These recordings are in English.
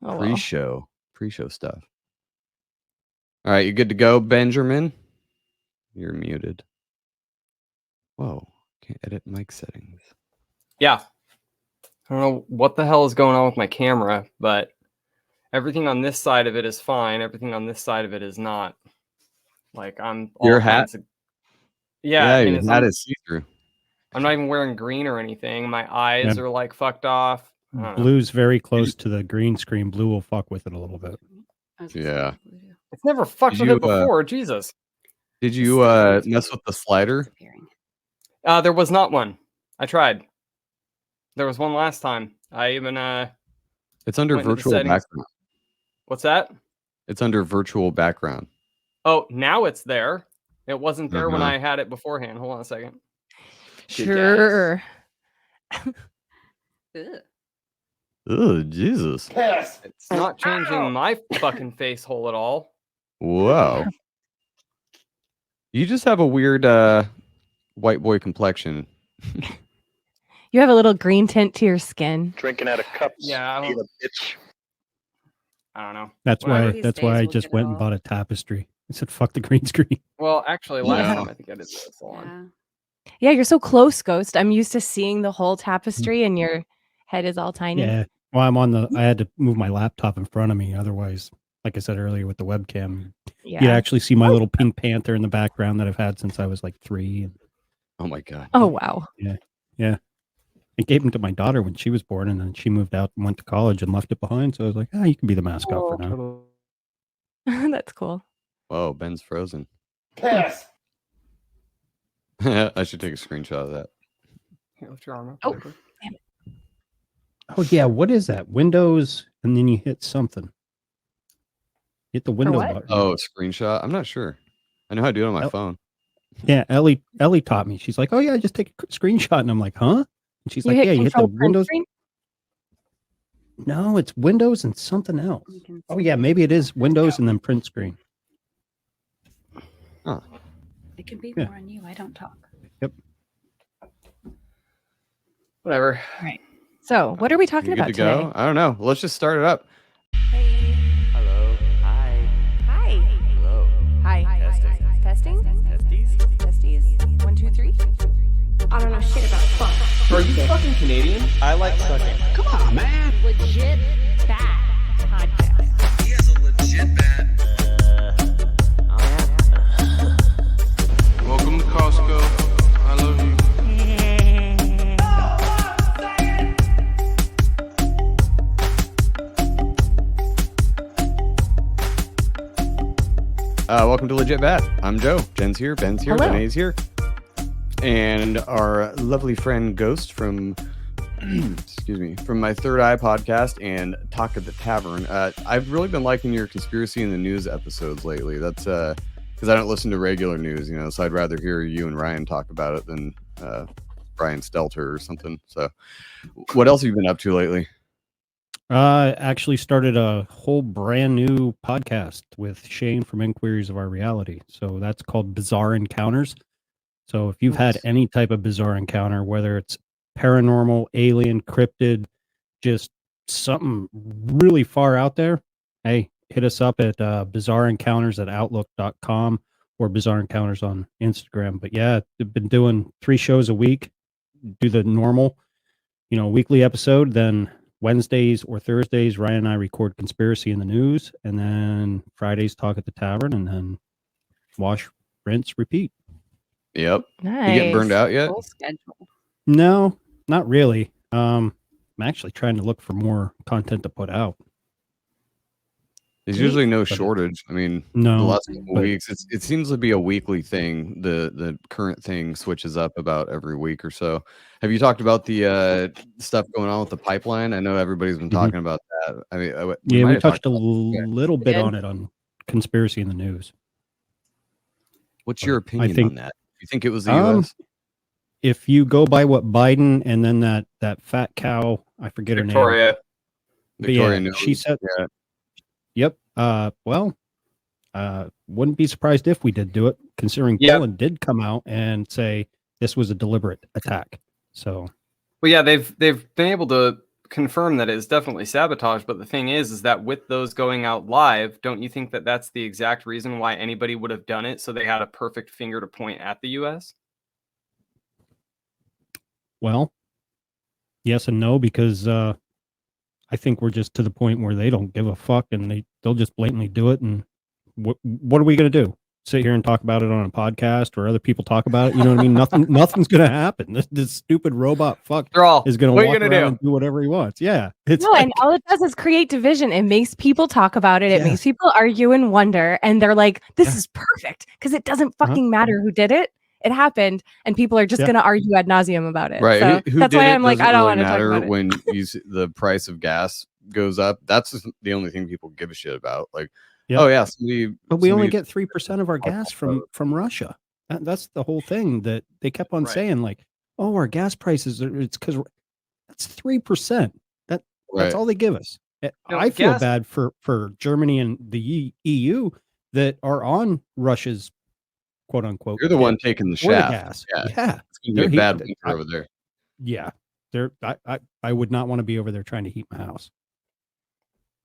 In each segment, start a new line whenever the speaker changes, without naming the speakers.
well.
Pre-show stuff. All right, you good to go, Benjamin? You're muted. Whoa, can't edit mic settings.
Yeah. I don't know what the hell is going on with my camera, but everything on this side of it is fine. Everything on this side of it is not. Like I'm all
Your hat?
kinds of... Yeah,
your hat is see-through.
I'm not even wearing green or anything. My eyes are like fucked off.
Blue's very close to the green screen. Blue will fuck with it a little bit.
Yeah.
It's never fucked with it before. Jesus.
Did you mess with the slider?
There was not one. I tried. There was one last time. I even
It's under virtual background.
What's that?
It's under virtual background.
Oh, now it's there. It wasn't there when I had it beforehand. Hold on a second.
Sure.
Oh, Jesus.
Yes. It's not changing my fucking face hole at all.
Whoa. You just have a weird white boy complexion.
You have a little green tint to your skin.
Drinking out of cups.
Yeah.
Bitch.
I don't know.
That's why I just went and bought a tapestry. I said, fuck the green screen.
Well, actually, last time I think I did this on.
Yeah, you're so close, Ghost. I'm used to seeing the whole tapestry and your head is all tiny.
Yeah. Well, I had to move my laptop in front of me. Otherwise, like I said earlier with the webcam, you actually see my little Pink Panther in the background that I've had since I was like 3.
Oh my God.
Oh, wow.
Yeah. Yeah. I gave him to my daughter when she was born, and then she moved out and went to college and left it behind. So I was like, you can be the mascot for
now. That's cool.
Whoa, Ben's frozen.
Pass.
I should take a screenshot of that.
Here, lift your arm up.
Oh, damn it.
Oh, yeah. What is that? Windows, and then you hit something. Hit the window button.
Oh, screenshot? I'm not sure. I know how to do it on my phone.
Yeah, Ellie taught me. She's like, oh, yeah, just take a screenshot. And I'm like, huh? And she's like, yeah, you hit the Windows.
Screen?
No, it's Windows and something else. Oh, yeah, maybe it is Windows and then print screen.
Huh.
It can be more on you. I don't talk.
Yep.
Whatever.
All right. So, what are we talking about today?
Go? I don't know. Let's just start it up.
Hey.
Hello. Hi.
Hi.
Hello.
Hi.
Testing.
Testing? Testies. 1, 2, 3.
I don't know shit about fuck.
Are you fucking Canadian?
I like sucking.
Come on, man. Legit bad podcast.
He has a legit bad. Welcome to Costco. I love you.
Welcome to Legit Bat. I'm Joe. Jen's here. Ben's here.
Hello.
Renee's here. And our lovely friend Ghost from, excuse me, from my Third Eye podcast and Talk at the Tavern. I've really been liking your conspiracy in the news episodes lately. That's because I don't listen to regular news, so I'd rather hear you and Ryan talk about it than Brian Stelter or something. So what else have you been up to lately?
Actually started a whole brand new podcast with Shane from Inquiries of Our Reality. So that's called Bizarre Encounters. So if you've had any type of bizarre encounter, whether it's paranormal, alien, cryptid, just something really far out there, hey, hit us up at bizarreencounters@outlook.com or Bizarre Encounters on Instagram. But yeah, I've been doing 3 shows a week, do the normal, weekly episode. Then Wednesdays or Thursdays, Ryan and I record Conspiracy in the News, and then Fridays Talk at the Tavern, and then wash, rinse, repeat.
Yep.
Nice.
You getting burned out yet?
Full schedule.
No, not really. I'm actually trying to look for more content to put out.
There's usually no shortage. I mean,
No,
the last couple weeks, it seems to be a weekly thing. The current thing switches up about every week or so. Have you talked about the stuff going on with the pipeline? I know everybody's been talking about that. I mean,
we touched a little bit on it on Conspiracy in the News.
What's your opinion on that? You think it was the U.S.?
If you go by what Biden and then that fat cow, I forget her name.
Victoria.
Yeah, she said, yep. Wouldn't be surprised if we did do it, considering Poland did come out and say this was a deliberate attack. So,
well, yeah, they've been able to confirm that it is definitely sabotage. But the thing is that with those going out live, don't you think that that's the exact reason why anybody would have done it? So they had a perfect finger to point at the U.S.
Well, yes and no, because I think we're just to the point where they don't give a fuck, and they'll just blatantly do it. And what are we going to do? Sit here and talk about it on a podcast, or other people talk about it? You know what I mean? Nothing's going to happen. This stupid robot fuck is going to walk around and do whatever he wants. Yeah, it's
no, and all it does is create division. It makes people talk about it. It makes people argue and wonder, and they're like, "This is perfect," because it doesn't fucking matter who did it. It happened, and people are just going to argue ad nauseum about it.
Right?
So
who
that's
did
why
it
I'm like,
doesn't
I don't
really
want to talk
matter
about it.
when the price of gas goes up. That's just the only thing people give a shit about. Like, oh yeah,
but we only get 3% of our gas from Russia. That's the whole thing that they kept on saying. Like, oh, our gas prices it's because that's 3%. That's all they give us. I feel bad for Germany and the EU that are on Russia's quote unquote.
You're the one taking the shaft.
Gas.
Yeah. It's gonna be a bad winter over there.
Yeah. I would not want to be over there trying to heat my house.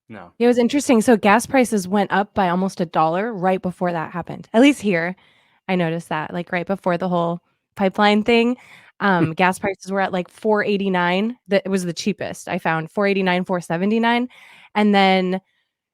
No.
It was interesting. So gas prices went up by almost $1 right before that happened. At least here, I noticed that. Like right before the whole pipeline thing, gas prices were at like $4.89. That was the cheapest I found. $4.89, $4.79, and then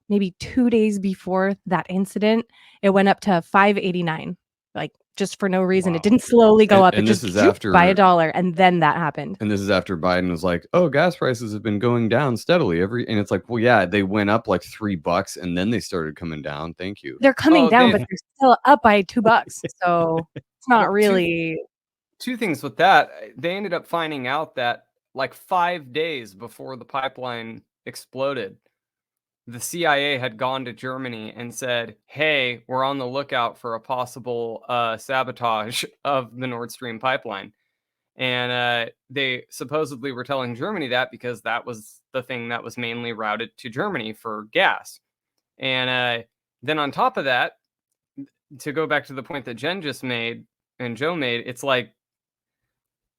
maybe 2 days before that incident, it went up to $5.89. Like just for no reason. It didn't slowly go up.
And
it
this
just
is after
by $1, and then that happened.
And this is after Biden was like, "Oh, gas prices have been going down steadily and it's like, well, yeah, they went up like $3, and then they started coming down. Thank you.
They're coming down, but they're still up by $2. So it's not really.
Two things with that. They ended up finding out that like 5 days before the pipeline exploded, the CIA had gone to Germany and said, "Hey, we're on the lookout for a possible sabotage of the Nord Stream pipeline." And they supposedly were telling Germany that because that was the thing that was mainly routed to Germany for gas. And then on top of that, to go back to the point that Jen just made and Joe made, it's like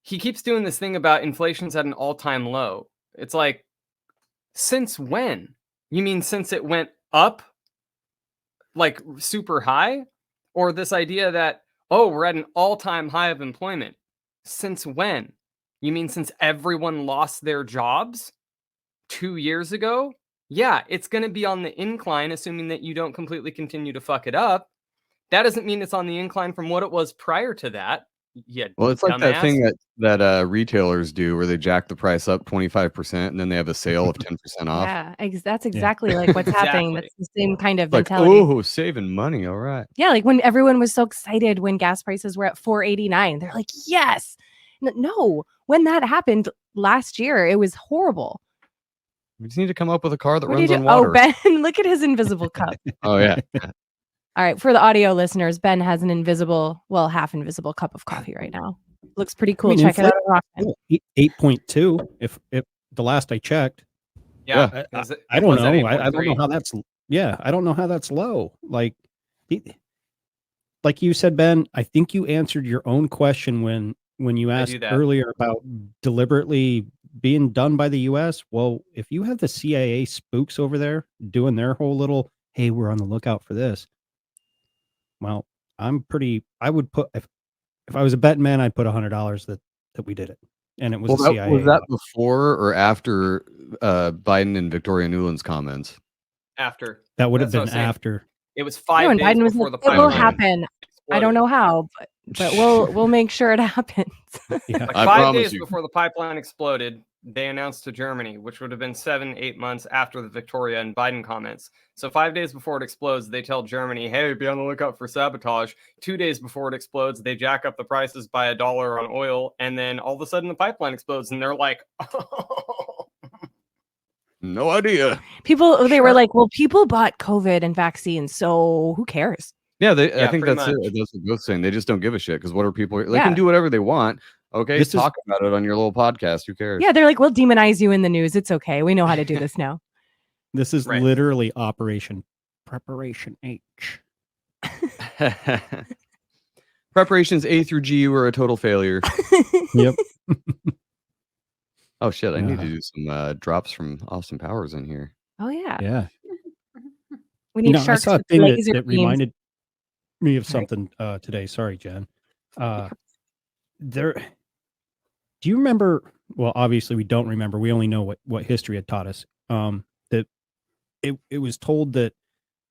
he keeps doing this thing about inflation's at an all-time low. It's like, since when? You mean since it went up like super high? Or this idea that, oh, we're at an all-time high of employment. Since when? You mean since everyone lost their jobs 2 years ago? Yeah, it's going to be on the incline, assuming that you don't completely continue to fuck it up. That doesn't mean it's on the incline from what it was prior to that. Yeah,
well, it's like that thing that retailers do where they jack the price up 25% and then they have a sale of 10% off.
Yeah, that's exactly like what's happening. That's the same kind of
like,
mentality.
oh, saving money. All right.
Yeah, like when everyone was so excited when gas prices were at $4.89. They're like, yes. No, when that happened last year, it was horrible.
We just need to come up with a car that runs on water.
Oh, Ben, look at his invisible cup.
Oh, yeah.
All right, for the audio listeners, Ben has an invisible, well, half invisible cup of coffee right now. Looks pretty cool. Check it out.
8.2. If the last I checked.
Yeah,
I don't know. I don't know how that's. Yeah, I don't know how that's low. Like you said, Ben. I think you answered your own question when you asked earlier about deliberately being done by the U.S. Well, if you have the CIA spooks over there doing their whole little, hey, we're on the lookout for this. Well, I would put, if I was a betting man, I'd put $100 that we did it. And it was the CIA.
Was that before or after Biden and Victoria Nuland's comments?
After.
That would have been after.
It was 5 days
Biden was
before the
pipeline. It will happen.
Exploded.
I don't know how, but we'll make sure it happens.
Yeah.
Like 5 days before the pipeline exploded, they announced to Germany, which would have been 7-8 months after the Victoria and Biden comments. So 5 days before it explodes, they tell Germany, hey, be on the lookout for sabotage. 2 days before it explodes, they jack up the prices by $1 on oil. And then all of a sudden the pipeline explodes and they're like, oh.
No idea.
They were like, well, people bought COVID and vaccines, so who cares?
Yeah, I think that's it. That's what Ghost saying. They just don't give a shit because what are people? They can do whatever they want. Okay, talk about it on your little podcast. Who cares?
Yeah, they're like, we'll demonize you in the news. It's okay. We know how to do this now.
This is literally Operation Preparation H.
Preparations A through G were a total failure.
Yep.
Oh shit! I need to
Yeah.
do some drops from Austin Powers in here.
Oh, yeah.
Yeah.
We need
I
sharks
saw a
with
thing
laser
that
beams.
reminded me of
Sorry.
something today. Sorry, Jen. There. Do you remember? Well, obviously we don't remember. We only know what history had taught us. That it was told that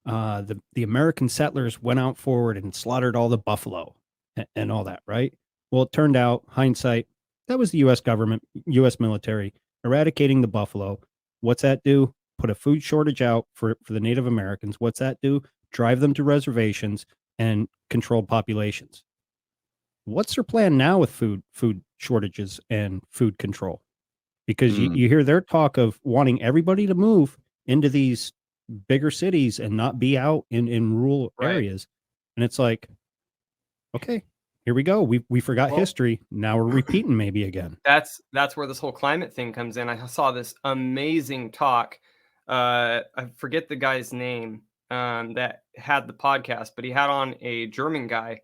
the American settlers went out forward and slaughtered all the buffalo and all that, right? Well, it turned out, hindsight, that was the U.S. government, U.S. military eradicating the buffalo. What's that do? Put a food shortage out for the Native Americans. What's that do? Drive them to reservations and control populations. What's their plan now with food shortages and food control? Because
Mm.
you hear their talk of wanting everybody to move into these bigger cities and not be out in rural
Right.
areas. And it's like, okay, here we go. We forgot
Well-
history. Now we're repeating maybe again.
That's where this whole climate thing comes in. I saw this amazing talk. I forget the guy's name that had the podcast, but he had on a German guy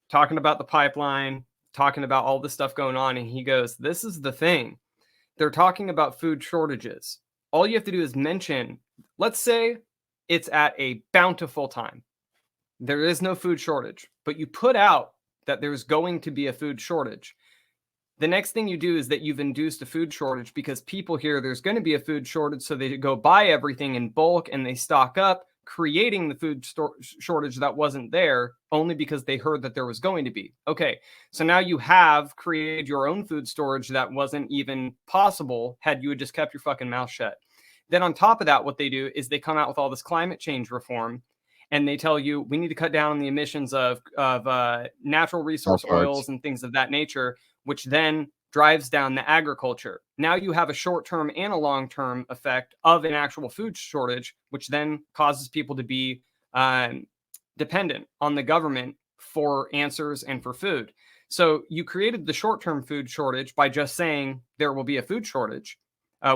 talking about the pipeline, talking about all the stuff going on, and he goes, "This is the thing. They're talking about food shortages. All you have to do is mention, let's say it's at a bountiful time. There is no food shortage, but you put out that there's going to be a food shortage. The next thing you do is that you've induced a food shortage because people hear there's going to be a food shortage, so they go buy everything in bulk and they stock up, creating the food shortage that wasn't there only because they heard that there was going to be. Okay, so now you have created your own food storage that wasn't even possible had you had just kept your fucking mouth shut. Then on top of that, what they do is they come out with all this climate change reform, and they tell you we need to cut down on the emissions of natural resource oils and things of that nature, which then drives down the agriculture. Now you have a short-term and a long-term effect of an actual food shortage, which then causes people to be dependent on the government for answers and for food. So you created the short-term food shortage by just saying there will be a food shortage.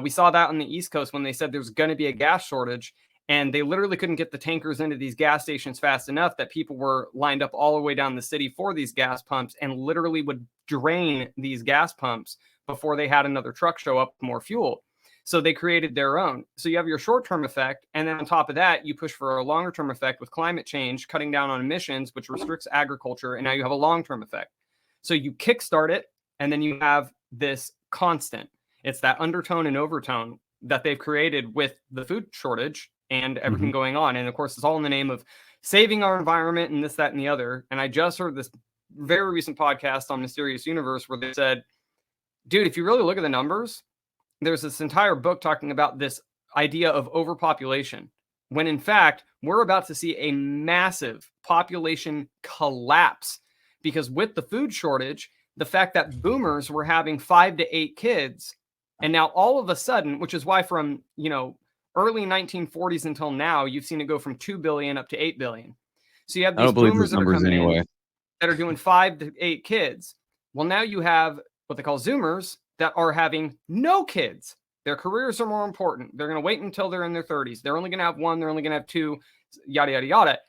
We saw that on the East Coast when they said there's going to be a gas shortage, and they literally couldn't get the tankers into these gas stations fast enough that people were lined up all the way down the city for these gas pumps and literally would drain these gas pumps before they had another truck show up with more fuel. So they created their own. So you have your short-term effect, and then on top of that, you push for a longer-term effect with climate change, cutting down on emissions, which restricts agriculture, and now you have a long-term effect. So you kickstart it, and then you have this constant. It's that undertone and overtone that they've created with the food shortage and everything going on. And of course, it's all in the name of saving our environment and this, that, and the other. And I just heard this very recent podcast on Mysterious Universe where they said, dude, if you really look at the numbers, there's this entire book talking about this idea of overpopulation, when in fact, we're about to see a massive population collapse because with the food shortage, the fact that boomers were having 5 to 8 kids, and now all of a sudden, which is why from, early 1940s until now, you've seen it go from 2 billion up to 8 billion. So you have these boomers that are coming in that are doing 5 to 8 kids. Well, now you have what they call Zoomers that are having no kids. Their careers are more important. They're going to wait until they're in their 30s. They're only going to have 1. They're only going to have 2, yada, yada, yada.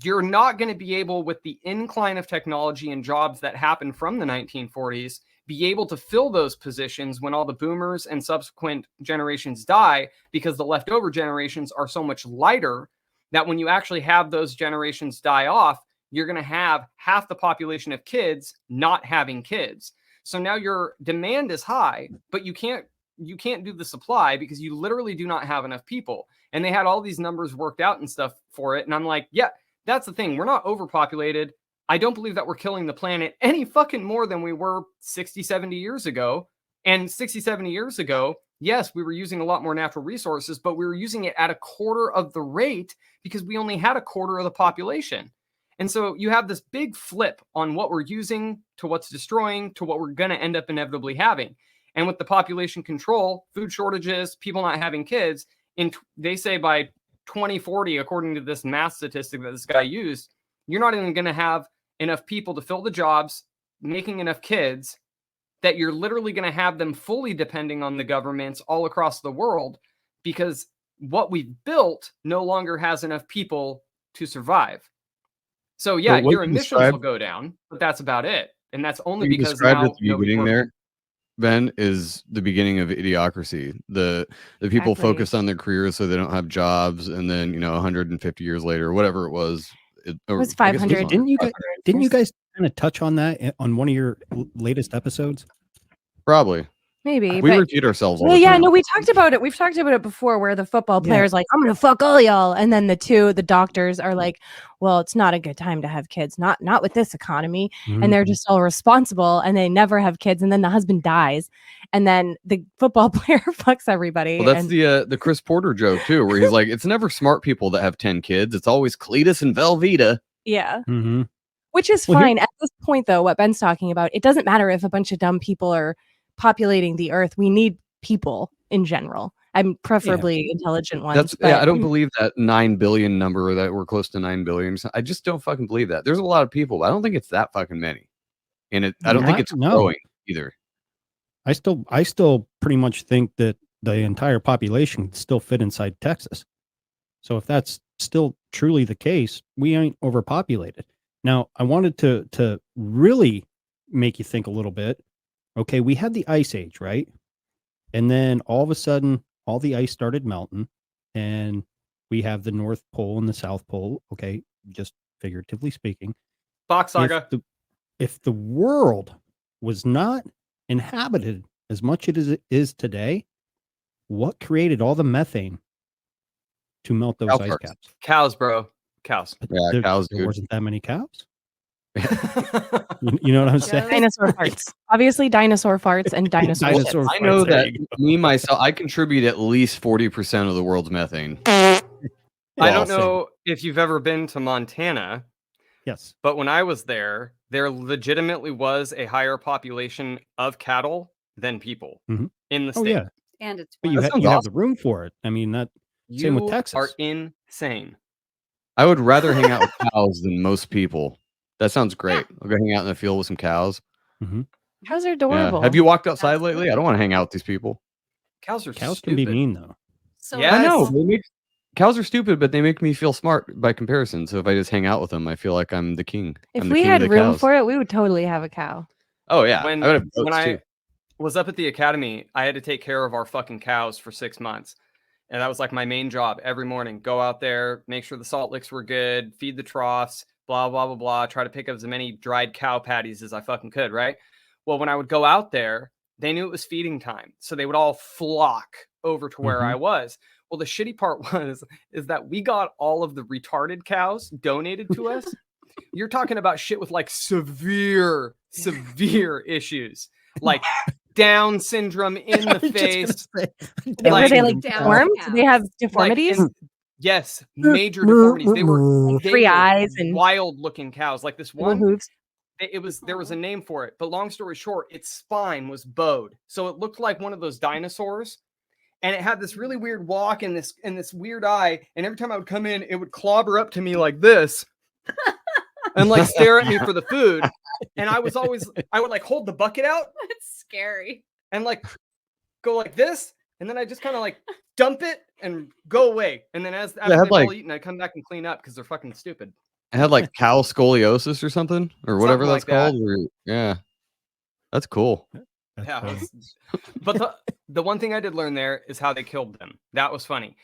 You're not going to be able, with the incline of technology and jobs that happened from the 1940s, be able to fill those positions when all the boomers and subsequent generations die, because the leftover generations are so much lighter that when you actually have those generations die off, you're going to have half the population of kids not having kids. So now your demand is high, but you can't do the supply because you literally do not have enough people. And they had all these numbers worked out and stuff for it. And I'm like, yeah, that's the thing. We're not overpopulated. I don't believe that we're killing the planet any fucking more than we were 60, 70 years ago. And 60, 70 years ago, yes, we were using a lot more natural resources, but we were using it at a quarter of the rate because we only had a quarter of the population. And so you have this big flip on what we're using to what's destroying to what we're going to end up inevitably having. And with the population control, food shortages, people not having kids, they say by 2040, according to this math statistic that this guy used, you're not even going to have enough people to fill the jobs, making enough kids, that you're literally going to have them fully depending on the governments all across the world, because what we've built no longer has enough people to survive. So yeah, your emissions will go down, but that's about it. And that's only because now
at the beginning there. Ben, is the beginning of idiocracy. The people
Exactly.
focus on their careers so they don't have jobs, and then 150 years later, whatever it was,
It was
I guess it
500.
Didn't you guys?
500
Didn't you
years.
guys kind of touch on that on one of your latest episodes?
probably.
Maybe,
We
but
repeat ourselves all
well,
the
yeah,
time.
no, we talked about it. We've talked about it before, where the football
Yeah.
player's like, "I'm gonna fuck all y'all," and then the doctors are like, "Well, it's not a good time to have kids, not with this economy," and they're
Mhm.
just all responsible, and they never have kids, and then the husband dies, and then the football player fucks everybody.
Well, that's
and
the Chris Porter joke too, where he's like, "It's never smart people that have 10 kids. It's always Cletus and Velveeta."
yeah,
Mhm.
which is
Well, here-
fine at this point, though. What Ben's talking about, it doesn't matter if a bunch of dumb people are populating the earth. We need people in general. I'm preferably intelligent ones,
Yeah,
but
I don't believe that 9 billion number, or that we're close to 9 billion. I just don't fucking believe that. There's a lot of people, but I don't think it's that fucking many. And I don't think it's
No.
growing either.
I still pretty much think that the entire population could still fit inside Texas. So if that's still truly the case, we ain't overpopulated. Now, I wanted to really make you think a little bit. Okay, we had the ice age, right? And then all of a sudden, all the ice started melting, and we have the North Pole and the South Pole. Okay, just figuratively speaking.
Fox Saga.
If the world was not inhabited as much as it is today, what created all the methane to melt those
Cow
ice
farts.
caps?
Cows, bro. Cows.
But
Yeah, cows,
there
dude.
wasn't that many cows. You know what I'm saying?
dinosaur farts. Obviously, dinosaur farts and dinosaur shit.
Dinosaur
I know
farts, there
that
you go.
me, myself, I contribute at least 40% of the world's methane.
I
Well,
don't know if you've ever been to Montana,
Yes.
but when I was there legitimately was a higher population of cattle than people
Mhm.
in the
Oh
state.
yeah,
And it's
but you,
That sounds
you have
awesome.
the room for it. I mean that.
You
Same with Texas.
are insane.
I would rather hang out with cows than most people. That sounds great. I'll go hang out in the field with some cows.
Cows are
Yeah.
adorable.
Have you walked outside
Absolutely.
lately? I don't want to hang out with these people.
Cows are
Cows
stupid.
can be mean though.
so
Yeah,
I know.
Yes.
Cows are stupid, but they make me feel smart by comparison. So if I just hang out with them, I feel like I'm the king.
If
I'm the
we
king
had
of the
room
cows.
for it, we would totally have a cow.
Oh yeah,
When
I would have
when
goats
I
too.
was up at the academy, I had to take care of our fucking cows for 6 months. And that was like my main job every morning. Go out there, make sure the salt licks were good, feed the troughs, blah, blah, blah, blah. Try to pick up as many dried cow patties as I fucking could, right? Well, when I would go out there, they knew it was feeding time. So they would all flock over to where I was. Well, the shitty part is that we got all of the retarded cows donated to us. You're talking about shit with like severe issues, like Down syndrome in the face.
Were
Like-
they like
Down
deformed?
cows.
Do they have
Like,
deformities?
yes, major deformities. They were
Three eyes and
wild looking cows. Like this
little
one,
hooves.
there was a name for it, but long story short, its spine was bowed, so it looked like one of those dinosaurs, and it had this really weird walk and this weird eye. And every time I would come in, it would clobber up to me like this, and like stare at me for the food. And I would like hold the bucket out
That's scary.
and like go like this, and then I just kind of like dump it and go away. And then after
had,
they've
like-
all eaten, I come back and clean up because they're fucking stupid.
I had like cow scoliosis or something, or whatever
Something
that's
like that.
called. Yeah, that's cool.
That's
Yeah,
funny.
but the one thing I did learn there is how they killed them. That was funny.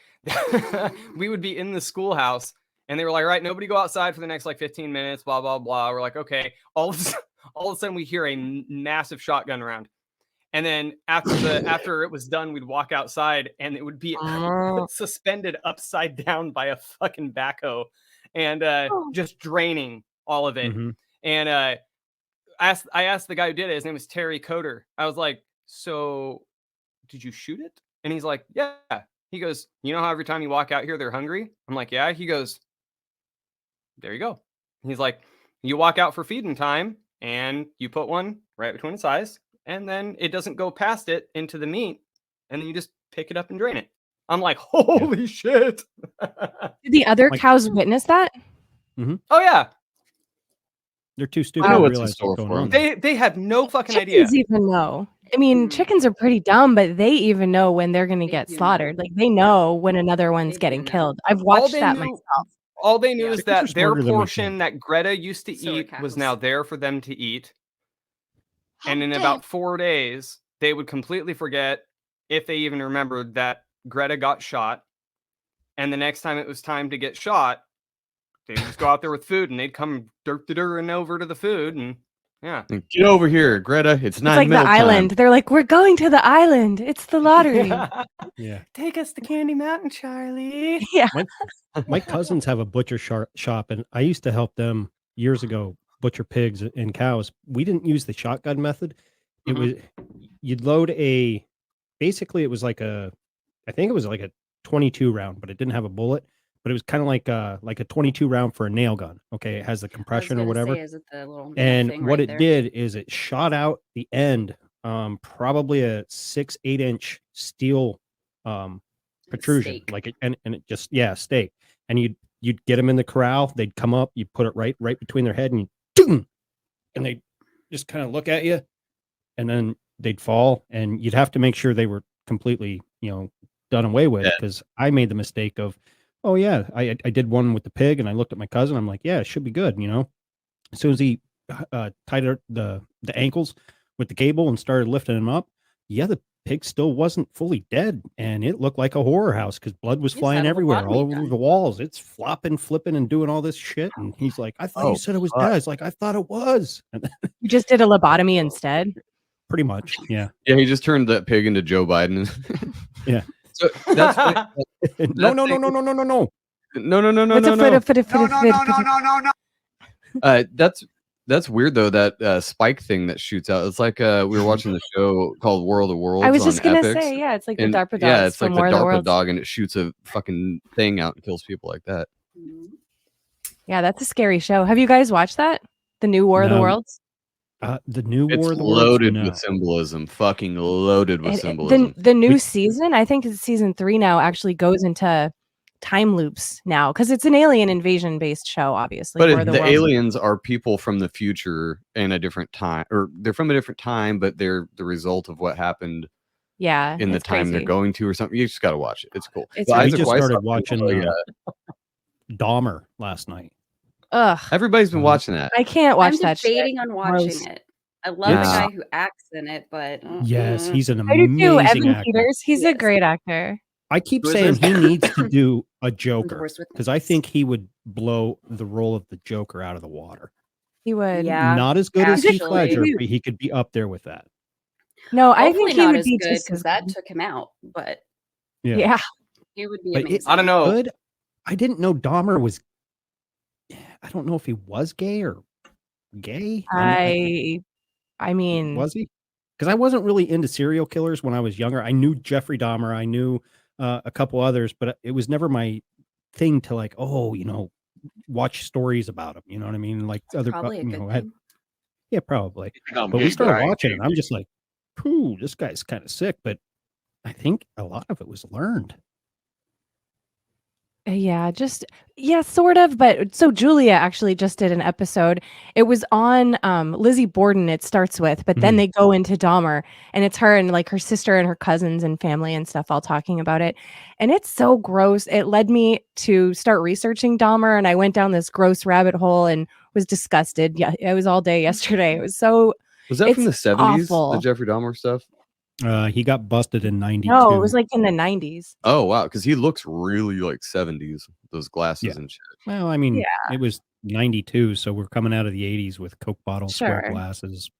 We would be in the schoolhouse, and they were like, "All right, nobody go outside for the next like 15 minutes." Blah blah blah. We're like, "Okay." All of a sudden, we hear a massive shotgun round, and then after it was done, we'd walk outside, and it would be suspended upside down by a fucking backhoe, and just draining all of it.
Mhm.
And I asked the guy who did it. His name was Terry Coder. I was like, "So, did you shoot it?" And he's like, "Yeah." He goes, "You know how every time you walk out here, they're hungry?" I'm like, "Yeah." He goes, "There you go." He's like, "You walk out for feeding time, and you put one right between its eyes, and then it doesn't go past it into the meat, and then you just pick it up and drain it." I'm like, "Holy shit!"
Did the other
Like-
cows witness that?
Oh yeah,
They're too stupid
know
to
what's in
realize
store
what's going
for
on.
'em.
there.
they have no fucking idea.
Chickens even know. I mean, chickens are pretty dumb, but they even know when they're going to
They
get
do know.
slaughtered. Like they know when another one's
They do
getting
know.
killed. I've
All
watched
they
that
knew-
myself.
All they knew
Yeah.
is
Chickens are
that their
smarter than we
portion
think.
that Greta used to
So are
eat was
cows.
now there for them to eat. And in
Damn.
about 4 days, they would completely forget, if they even remembered, that Greta got shot. And the next time it was time to get shot, they would just go out there with food, and they'd come and over to the food, and yeah.
Get over here, Greta. It's
It's
9
like the
middle
island.
time.
They're like, we're going to the island. It's the lottery.
Yeah.
Take us to Candy Mountain, Charlie.
Yeah.
My cousins have a butcher shop, and I used to help them years ago butcher pigs and cows. We didn't use the shotgun method. It was you'd load basically it was like I think it was like a 22 round, but it didn't have a bullet. But it was kind of like a 22 round for a nail gun. Okay, it has the compression or whatever.
Is it the little
And
thing
what
right
it
there?
did is it shot out the end, probably a 6-8 inch steel protrusion,
Stake.
like it, and it just stake. And you'd get them in the corral. They'd come up. You put it right between their head, and and they just kind of look at you, and then they'd fall, and you'd have to make sure they were completely done away with, because I made the mistake of, oh yeah, I did one with the pig, and I looked at my cousin. I'm like, yeah, it should be good. As soon as he tied the ankles with the cable and started lifting him up, the pig still wasn't fully dead, and it looked like a horror house because blood was
He's
flying
had a
everywhere, all
lobotomy
over
done.
the walls. It's flopping, flipping, and doing all this shit. And he's like, I thought you said it was dead. It's like, I thought it was. And
You just did a lobotomy instead.
pretty much, yeah.
Yeah, he just turned that pig into Joe Biden.
Yeah.
So that's funny.
No.
No,
What's a
That's weird though. That spike thing that shoots out. It's like we were watching the show called World of Worlds.
I was
on
just gonna
Epix,
say, yeah, it's like the
and
DARPA dogs
yeah, it's like
from
the
War of the
DARPA
Worlds.
dog, and it shoots a fucking thing out and kills people like that.
Yeah, that's a scary show. Have you guys watched that? The new War of the
No.
Worlds?
The new
It's
War of the Worlds?
loaded
No.
with symbolism. Fucking loaded with
The
symbolism.
new season, I think it's season 3 now, actually goes into time loops now, because it's an alien invasion based show, obviously.
But
War of the
the
Worlds.
aliens are people from the future in a different time, or they're from a different time, but they're the result of what happened
Yeah,
in the
it's
time they're
crazy.
going to, or something. You just got to watch it. It's cool.
It's
But
really
We
Isaac
just
Weiss
started
talked
watching
about,
Dahmer last night.
Ugh,
everybody's been watching that.
I can't watch
I'm
that shit.
debating on watching
Gross.
it. I love the
Yeah.
guy who acts in it, but
Yes, he's an
I do too.
amazing
Evan
actor.
Peters, he's a
Yes.
great actor.
I keep
Who is
saying
this?
he needs to do a Joker,
Divorced with
because I think he would blow the role of the Joker out of the water.
He would.
Yeah,
Not as good as Heath
actually.
Ledger, but he could be up there with that.
No, I
hopefully
think he
not
would
as
be
good
just
because
as
that
good.
took him out, but
Yeah.
he would be
But
amazing.
I don't know.
Good. I didn't know Dahmer was. I don't know if he was gay or gay.
I mean,
Was he? Because I wasn't really into serial killers when I was younger. I knew Jeffrey Dahmer. I knew a couple others, but it was never my thing to like, watch stories about him. You know what I mean? Like other,
Probably a good thing.
yeah, probably. But we started watching it. And I'm just like, "Phew, this guy's kind of sick." But I think a lot of it was learned.
yeah, sort of. But so Julia actually just did an episode. It was on Lizzie Borden, it starts with, but then they go into Dahmer, and it's her and like her sister and her cousins and family and stuff all talking about it. And it's so gross. It led me to start researching Dahmer, and I went down this gross rabbit hole and was disgusted. Yeah, it was all day yesterday. It was so
Was that from the
It's
70s?
awful.
The Jeffrey Dahmer stuff?
He got busted in '92.
no, it was like in the 90s.
Oh wow, because he looks really like 70s. Those glasses
Yeah.
and shit.
Well, I mean,
Yeah.
it was '92, so we're coming out of the '80s with Coke bottles, square
Sure.
glasses.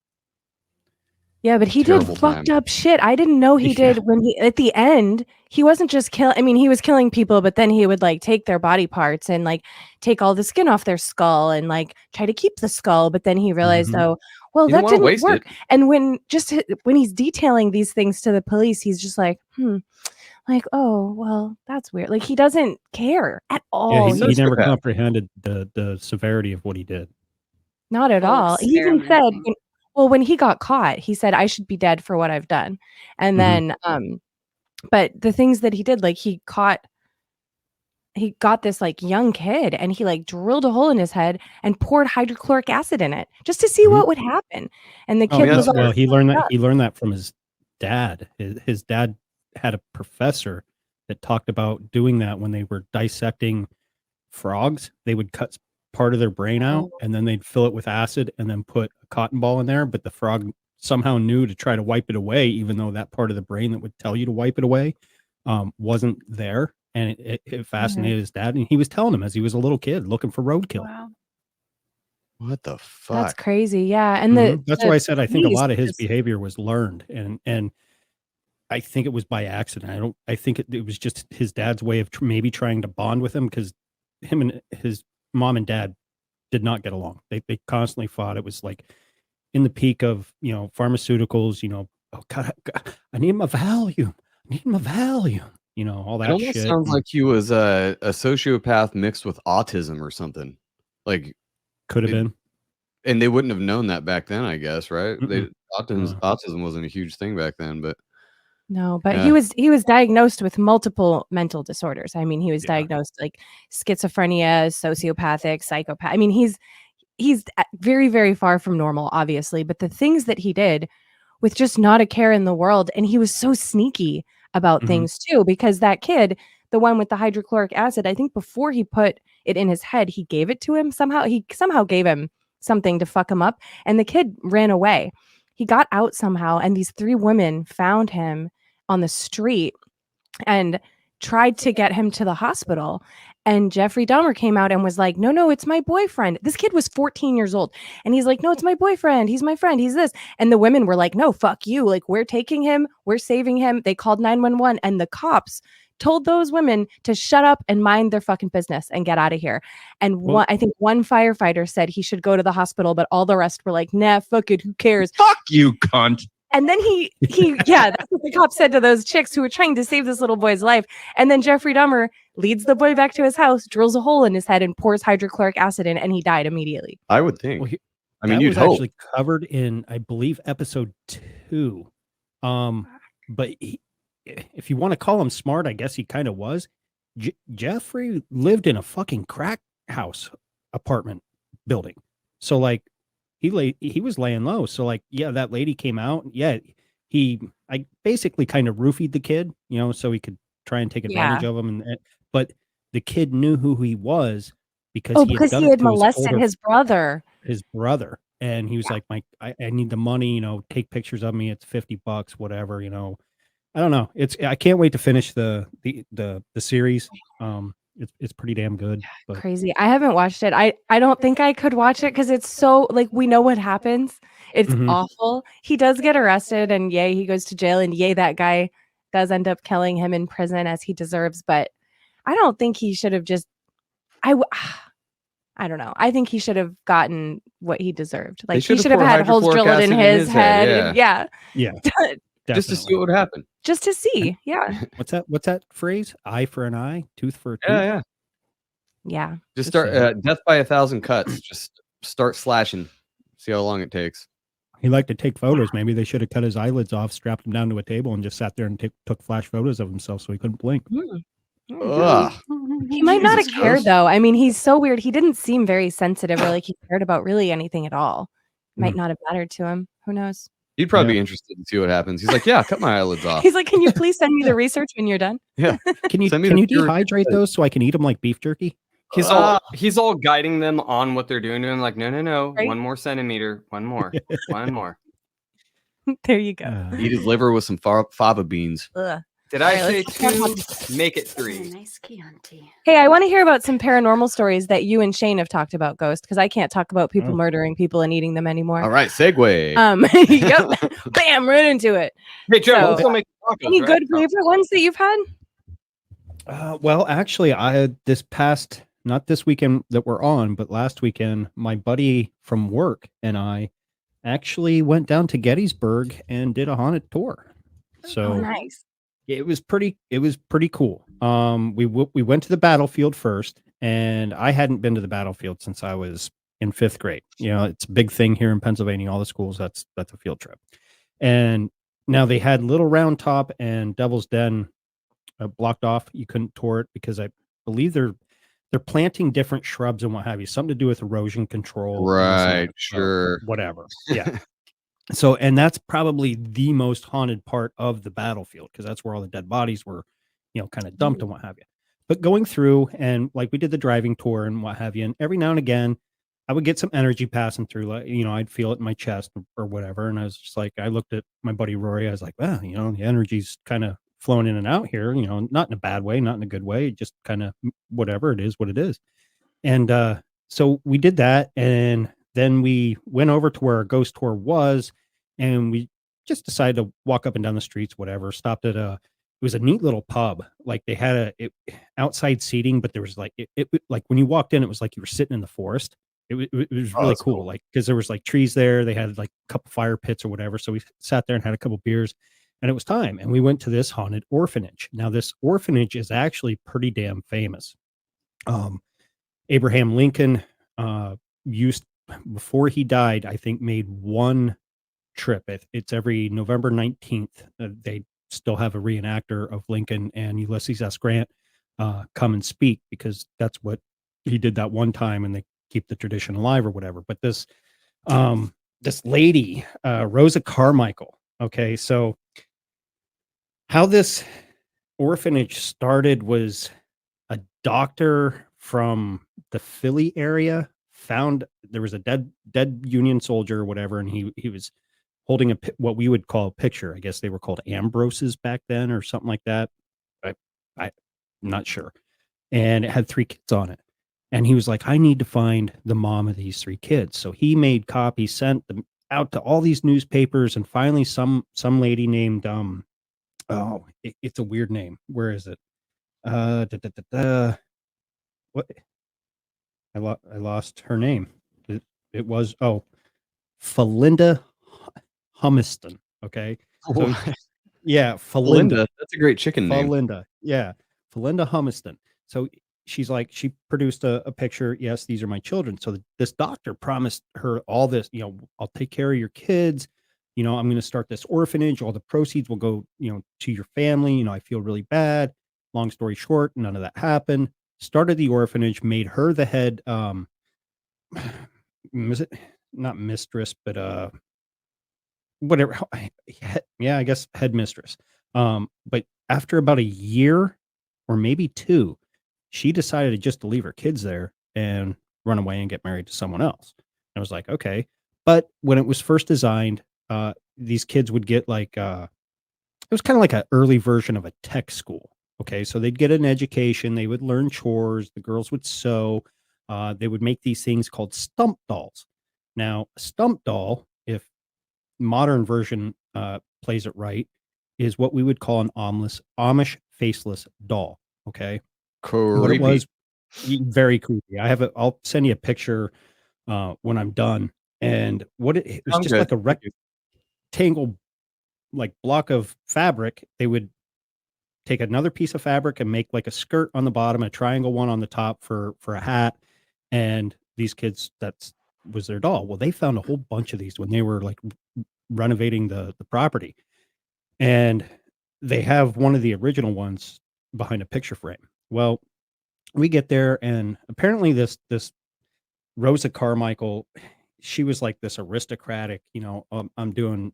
Yeah, but he did
Terrible
fucked
time.
up shit. I didn't know he
Yeah.
did when he at the end, he wasn't just I mean, he was killing people, but then he would like take their body parts and like take all the skin off their skull and like try to keep the skull, but then he realized,
Mhm.
oh, well,
You
that
don't want to
didn't
waste
work.
it.
And when he's detailing these things to the police, he's just like, like, oh, well, that's weird. Like he doesn't care at
Yeah,
all.
he never
sociopath.
comprehended the severity of what he did.
Not at
Whole
all. He even said,
experimenting.
well, when he got caught, he said, I should be dead for what I've done. And
Mhm.
then, but the things that he did, like he got this like young kid and he like drilled a hole in his head and poured hydrochloric acid in it just to see
Mhm.
what would happen. And the
Oh,
kid
yeah,
was all
well, he learned that.
up.
He learned that from his dad. His dad had a professor that talked about doing that when they were dissecting frogs. They would cut part of their brain out,
Oh.
and then they'd fill it with acid, and then put a cotton ball in there. But the frog somehow knew to try to wipe it away, even though that part of the brain that would tell you to wipe it away wasn't there. And it fascinated his dad. And he was telling him as he was a little kid looking for roadkill.
Wow.
What the
That's
fuck?
crazy. Yeah. And
That's
the
why I said I think a
police
lot of his
just-
behavior was learned, and I think it was by accident. I think it was just his dad's way of maybe trying to bond with him, because him and his mom and dad did not get along. They constantly fought. It was like in the peak of, pharmaceuticals, oh God, I need my Valium. I need my Valium. All
It
that
almost
shit.
sounds like he was a sociopath mixed with autism or something. Like,
Could have been.
and they wouldn't have known that back then, I guess, right?
No.
Autism wasn't a huge thing back then, but
No, but
Yeah.
he was diagnosed with multiple mental disorders. I mean, he was
Yeah.
diagnosed like schizophrenia, sociopathic, psychopath. I mean, he's very, very far from normal, obviously, but the things that he did with just not a care in the world, and he was so sneaky about
Mhm.
things too, because that kid, the one with the hydrochloric acid, I think before he put it in his head, he gave it to him somehow. He somehow gave him something to fuck him up, and the kid ran away. He got out somehow, and these 3 women found him on the street and tried to get him to the hospital. And Jeffrey Dahmer came out and was like, no, it's my boyfriend. This kid was 14 years old. And he's like, no, it's my boyfriend. He's my friend. He's this. And the women were like, no, fuck you. Like, we're taking him. We're saving him. They called 911, and the cops told those women to shut up and mind their fucking business and get out of here. And I think one firefighter said he should go to the hospital, but all the rest were like, nah, fuck it. Who cares?
Fuck you, cunt.
And then yeah, that's what the cop said to those chicks who were trying to save this little boy's life. And then Jeffrey Dahmer leads the boy back to his house, drills a hole in his head, and pours hydrochloric acid in, and he died immediately.
I would think.
Well,
I mean,
that
you'd
was
hope.
actually covered in, I believe, episode 2. But if you want to call him smart, I guess he kind of was. Jeffrey lived in a fucking crack house apartment building, so like he was laying low. So like, yeah, that lady came out. Yeah, I basically kind of roofied the kid, so he could try and take advantage of him. But the kid knew who he was because he had
molested his brother.
His brother, and he was like, I need the money, take pictures of me. It's $50, whatever, I don't know. I can't wait to finish the series. It's pretty damn good. But
Crazy. I haven't watched it. I don't think I could watch it because it's so like we know what happens. It's awful. He does get arrested, and yay, he goes to jail, and yay, that guy does end up killing him in prison as he deserves. But I don't think he should have just. I don't know. I think he should have gotten what he deserved. Like he should have had holes drilled in his head.
Yeah.
Just to see what would happen.
Just to see. Yeah.
What's that phrase? Eye for an eye, tooth for a tooth.
Yeah.
Yeah.
Just start death by 1,000 cuts. Just start slashing. See how long it takes.
He liked to take photos. Maybe they should have cut his eyelids off, strapped him down to a table, and just sat there and took flash photos of himself so he couldn't blink.
Ugh.
He might not have
Jesus
cared
Christ.
though. I mean, he's so weird. He didn't seem very sensitive or like he cared about really anything at all. Might not have mattered to him. Who knows?
He'd probably be interested to see what happens. He's like, yeah, cut my eyelids off.
He's like, can you please send me the research when you're done?
Yeah.
Can you
Send me the pure-
dehydrate those so I can eat them like beef jerky?
He's all guiding them on what they're doing to him. Like, no,
Right?
1 more centimeter, 1 more, 1 more.
There you go.
Eat his liver with some fava beans.
Ugh.
Did I
All
say
right, let's
2? Make it 3.
Nice Chianti.
Hey, I want to hear about some paranormal stories that you and Shane have talked about, Ghost, because I can't talk about people murdering people and eating them anymore.
All right, segue.
Yep. Bam, right into it.
Hey, Joe,
So-
we'll still make tacos,
Any
right?
good favorite ones that you've had?
Well, actually, I had not this weekend that we're on, but last weekend, my buddy from work and I actually went down to Gettysburg and did a haunted tour. So
Nice.
it was pretty cool. We went to the battlefield first, and I hadn't been to the battlefield since I was in 5th grade. It's a big thing here in Pennsylvania. All the schools, that's a field trip. And now they had Little Round Top and Devil's Den blocked off. You couldn't tour it because I believe they're planting different shrubs and what have you, something to do with erosion control.
Right,
So,
sure.
whatever. Yeah. So, and that's probably the most haunted part of the battlefield because that's where all the dead bodies were, kind of dumped and what have you. But going through and like we did the driving tour and what have you, and every now and again, I would get some energy passing through, like, I'd feel it in my chest or whatever. And I was just like, I looked at my buddy Rory. I was like, well, the energy's kind of flowing in and out here, not in a bad way, not in a good way, just kind of whatever it is, what it is. And so we did that. And then we went over to where our ghost tour was, and we just decided to walk up and down the streets, whatever, stopped at it was a neat little pub. Like they had outside seating, but there was like, like when you walked in, it was like you were sitting in the forest. It was
Oh,
really
that's
cool.
cool.
Like, cause there was like trees there. They had like a couple fire pits or whatever. So we sat there and had a couple beers, and it was time. And we went to this haunted orphanage. Now this orphanage is actually pretty damn famous. Abraham Lincoln, used before he died, I think made one trip. It's every November 19th. They still have a reenactor of Lincoln and Ulysses S. Grant come and speak, because that's what he did that one time, and they keep the tradition alive or whatever. But this lady, Rosa Carmichael. Okay, so how this orphanage started was a doctor from the Philly area found there was a dead Union soldier or whatever, and he was holding what we would call a picture. I guess they were called Ambroses back then or something like that. I'm not sure. And it had 3 kids on it. And he was like, I need to find the mom of these 3 kids. So he made copies, sent them out to all these newspapers, and finally some lady named it's a weird name. Where is it? What I lost her name. It was Felinda Humiston. Okay. So yeah,
Belinda, that's a great chicken name.
Felinda. Yeah. Felinda Humiston. So she's like, she produced a picture. Yes, these are my children. So this doctor promised her all this, I'll take care of your kids. I'm going to start this orphanage. All the proceeds will go, to your family. I feel really bad. Long story short, none of that happened. Started the orphanage, made her the head, not mistress, but whatever. Yeah, I guess headmistress. But after about a year or maybe 2, she decided just to leave her kids there and run away and get married to someone else. And I was like, okay. But when it was first designed, these kids would get like it was kind of like an early version of a tech school. Okay, so they'd get an education, they would learn chores, the girls would sew, they would make these things called stump dolls. Now, a stump doll, if modern version plays it right, is what we would call an Amish faceless doll. Okay, what it was, very creepy. I'll send you a picture when I'm done. And it was just like a rectangle, like block of fabric. They would take another piece of fabric and make like a skirt on the bottom, a triangle one on the top for a hat. And these kids, was their doll. Well, they found a whole bunch of these when they were like renovating the property. And they have one of the original ones behind a picture frame. Well, we get there, and apparently this Rosa Carmichael, she was like this aristocratic, I'm doing,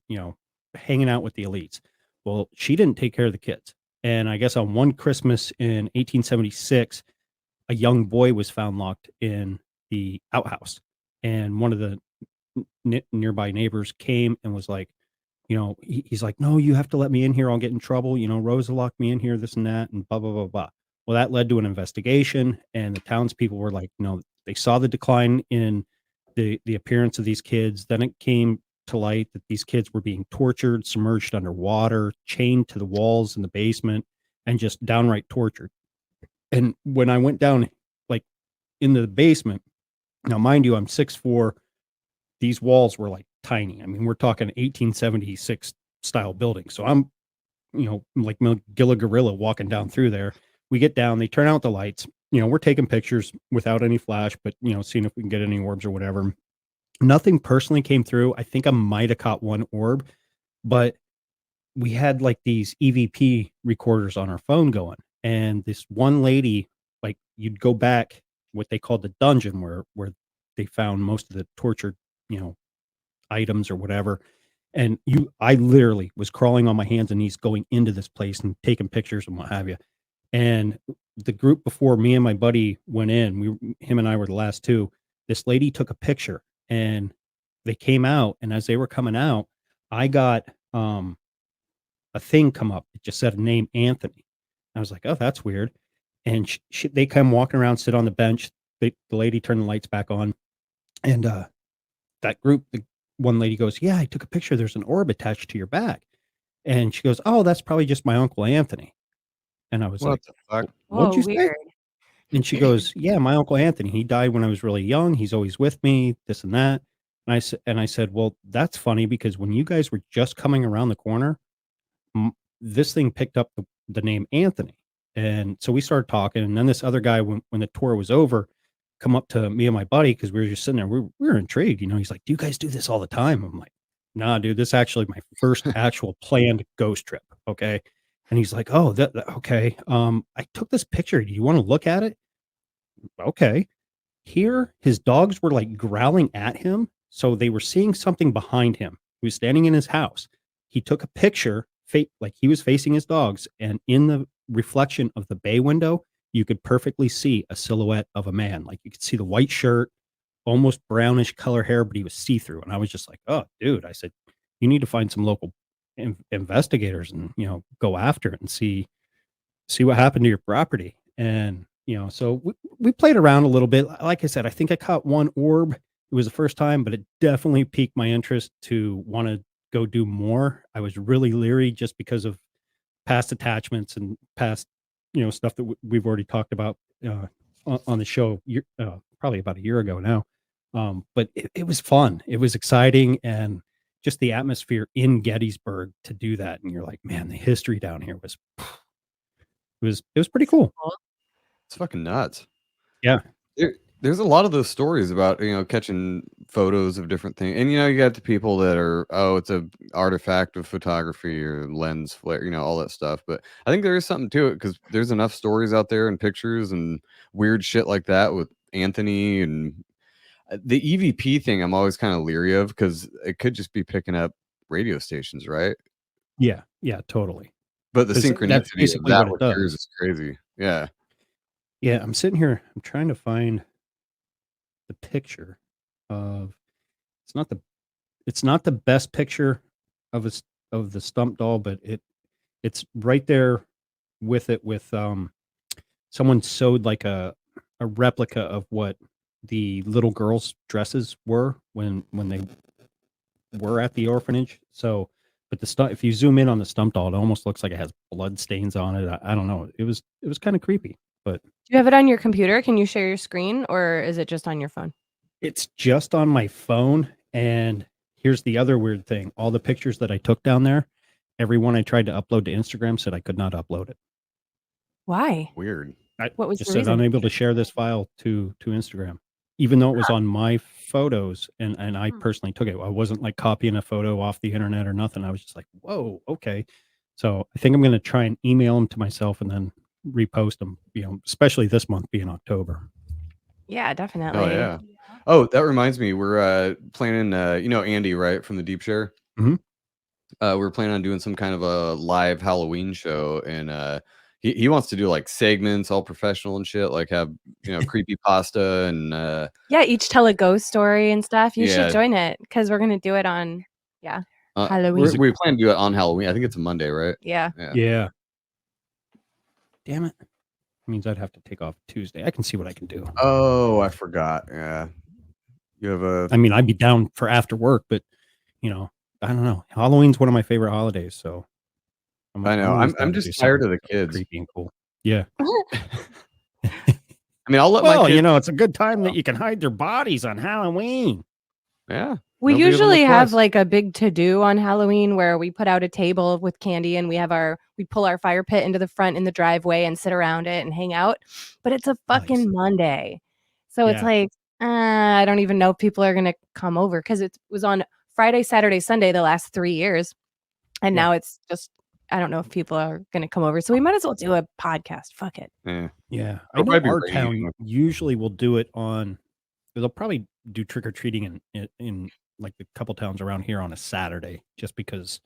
hanging out with the elites. Well, she didn't take care of the kids. And I guess on one Christmas in 1876, a young boy was found locked in the outhouse. And one of the nearby neighbors came and was like, he's like, no, you have to let me in here. I'll get in trouble. Rosa locked me in here, this and that, and blah, blah, blah, blah. Well, that led to an investigation, and the townspeople were like, they saw the decline in the appearance of these kids. Then it came to light that these kids were being tortured, submerged underwater, chained to the walls in the basement, and just downright tortured. And when I went down, like, into the basement, now mind you, I'm 6'4". These walls were like tiny. I mean, we're talking 1876 style building. So I'm, like Gila Gorilla walking down through there. We get down, they turn out the lights. We're taking pictures without any flash, but, seeing if we can get any orbs or whatever. Nothing personally came through. I think I might have caught one orb, but we had like these EVP recorders on our phone going. And this one lady, like, you'd go back what they called the dungeon where they found most of the tortured, items or whatever. And I literally was crawling on my hands and knees going into this place and taking pictures and what have you. And the group before me and my buddy went in, him and I were the last 2. this lady took a picture, and they came out, and as they were coming out, I got a thing come up. It just said a name, Anthony. I was like, oh, that's weird. And they come walking around, sit on the bench. The lady turned the lights back on, and that group, the one lady goes, yeah, I took a picture. There's an orb attached to your back. And she goes, oh, that's probably just my Uncle Anthony. And I was
What
like,
the fuck?
what'd
Whoa,
you say?
weird.
And she goes, yeah, my Uncle Anthony. He died when I was really young. He's always with me, this and that. And I said, well, that's funny because when you guys were just coming around the corner, this thing picked up the name Anthony. And so we started talking. And then this other guy, when the tour was over, come up to me and my buddy, because we were just sitting there. We were intrigued. You know, he's like, do you guys do this all the time? I'm like, nah, dude, this is actually my first actual planned ghost trip. Okay. And he's like, oh, okay. I took this picture. Do you want to look at it? Okay. Here, his dogs were like growling at him. So they were seeing something behind him. He was standing in his house. He took a picture, like he was facing his dogs. And in the reflection of the bay window, you could perfectly see a silhouette of a man. Like you could see the white shirt, almost brownish color hair, but he was see-through. And I was just like, oh, dude, I said, you need to find some local investigators and, you know, go after it and see what happened to your property. And, you know, so we played around a little bit. Like I said, I think I caught one orb. It was the first time, but it definitely piqued my interest to want to go do more. I was really leery just because of past attachments and past, you know, stuff that we've already talked about on the show probably about a year ago now. But it was fun. It was exciting, and just the atmosphere in Gettysburg to do that. And you're like, man, the history down here was pretty cool.
It's fucking nuts.
Yeah.
There's a lot of those stories about, you know, catching photos of different things. And, you know, you got the people that are, oh, it's a artifact of photography or lens flare, you know, all that stuff. But I think there is something to it because there's enough stories out there and pictures and weird shit like that with Anthony. And the EVP thing I'm always kind of leery of because it could just be picking up radio stations, right?
Yeah, totally.
But the
'Cause that's
synchronicity of
basically
that
what it
with
does.
yours is crazy. Yeah.
Yeah, I'm sitting here. I'm trying to find the picture of. It's not the best picture of the stump doll, but it's right there with it. With someone sewed like a replica of what the little girls' dresses were when they were at the orphanage. So, but if you zoom in on the stump doll, it almost looks like it has blood stains on it. I don't know. It was kind of creepy, but
Do you have it on your computer? Can you share your screen, or is it just on your phone?
it's just on my phone. And here's the other weird thing. All the pictures that I took down there, every one I tried to upload to Instagram said I could not upload it.
Why?
Weird.
I
What was
just
the
said
reason?
unable to share this file to Instagram, even though it was on my photos and I personally took it. I wasn't like copying a photo off the internet or nothing. I was just like, whoa, okay. So I think I'm going to try and email them to myself and then repost them, you know, especially this month being October.
Yeah, definitely.
Oh yeah. Oh, that reminds me. We're planning. You know Andy, right, from the Deep Share.
Mhm.
We're planning on doing some kind of a live Halloween show, and he wants to do like segments, all professional and shit, like have, you know, creepy pasta and
Yeah, each tell a ghost story and stuff. You should
Yeah.
join it because we're gonna do it on Halloween.
we plan to do it on Halloween. I think it's a Monday, right?
Yeah.
Yeah. Damn it. Means I'd have to take off Tuesday. I can see what I can do.
Oh, I forgot. Yeah. You have a.
I mean, I'd be down for after work, but you know, I don't know. Halloween's one of my favorite holidays, so
I know. I'm just tired of the kids.
Creepy and cool. Yeah.
I mean, I'll let my
Well,
kids.
you know, it's a good time that you can hide their bodies on Halloween.
Yeah.
We
Nobody ever
usually
looked
have
twice.
like a big to-do on Halloween where we put out a table with candy and we pull our fire pit into the front in the driveway and sit around it and hang out. But it's a fucking
Nice.
Monday. So it's
Yeah.
like, I don't even know if people are going to come over because it was on Friday, Saturday, Sunday the last 3 years. And
Yeah.
now it's just, I don't know if people are going to come over. So we might as well do a podcast. Fuck it.
Yeah.
Yeah. I
It'll
know
probably be
our
rainy
town
anyway.
usually will do it on, they'll probably do trick-or-treating in like a couple towns around here on a Saturday, just because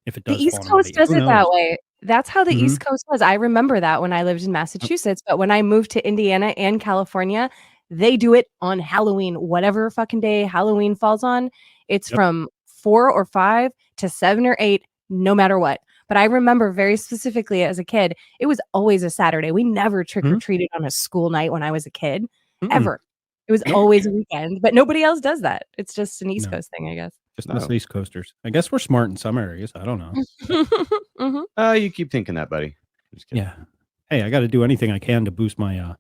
if it
The
does
East
fall on
Coast
Monday,
does
who
it that
knows?
way. That's how the
Mhm.
East Coast was. I remember that when I lived in Massachusetts, but when I moved to Indiana and California, They do it on Halloween, whatever fucking day Halloween falls on. It's
Yep.
from 4 or 5 to 7 or 8, no matter what. But I remember very specifically as a kid, it was always a Saturday. We never trick or treated on a school night when I was a kid,
Mm-mm.
ever. It was
Nope.
always a weekend, but nobody else does that. It's just an East
No.
Coast thing, I guess.
Just
No.
us East Coasters. I guess we're smart in some areas. I don't know.
Mhm.
You keep thinking that, buddy. Just kidding.
Yeah. Hey, I got to do anything I can to boost my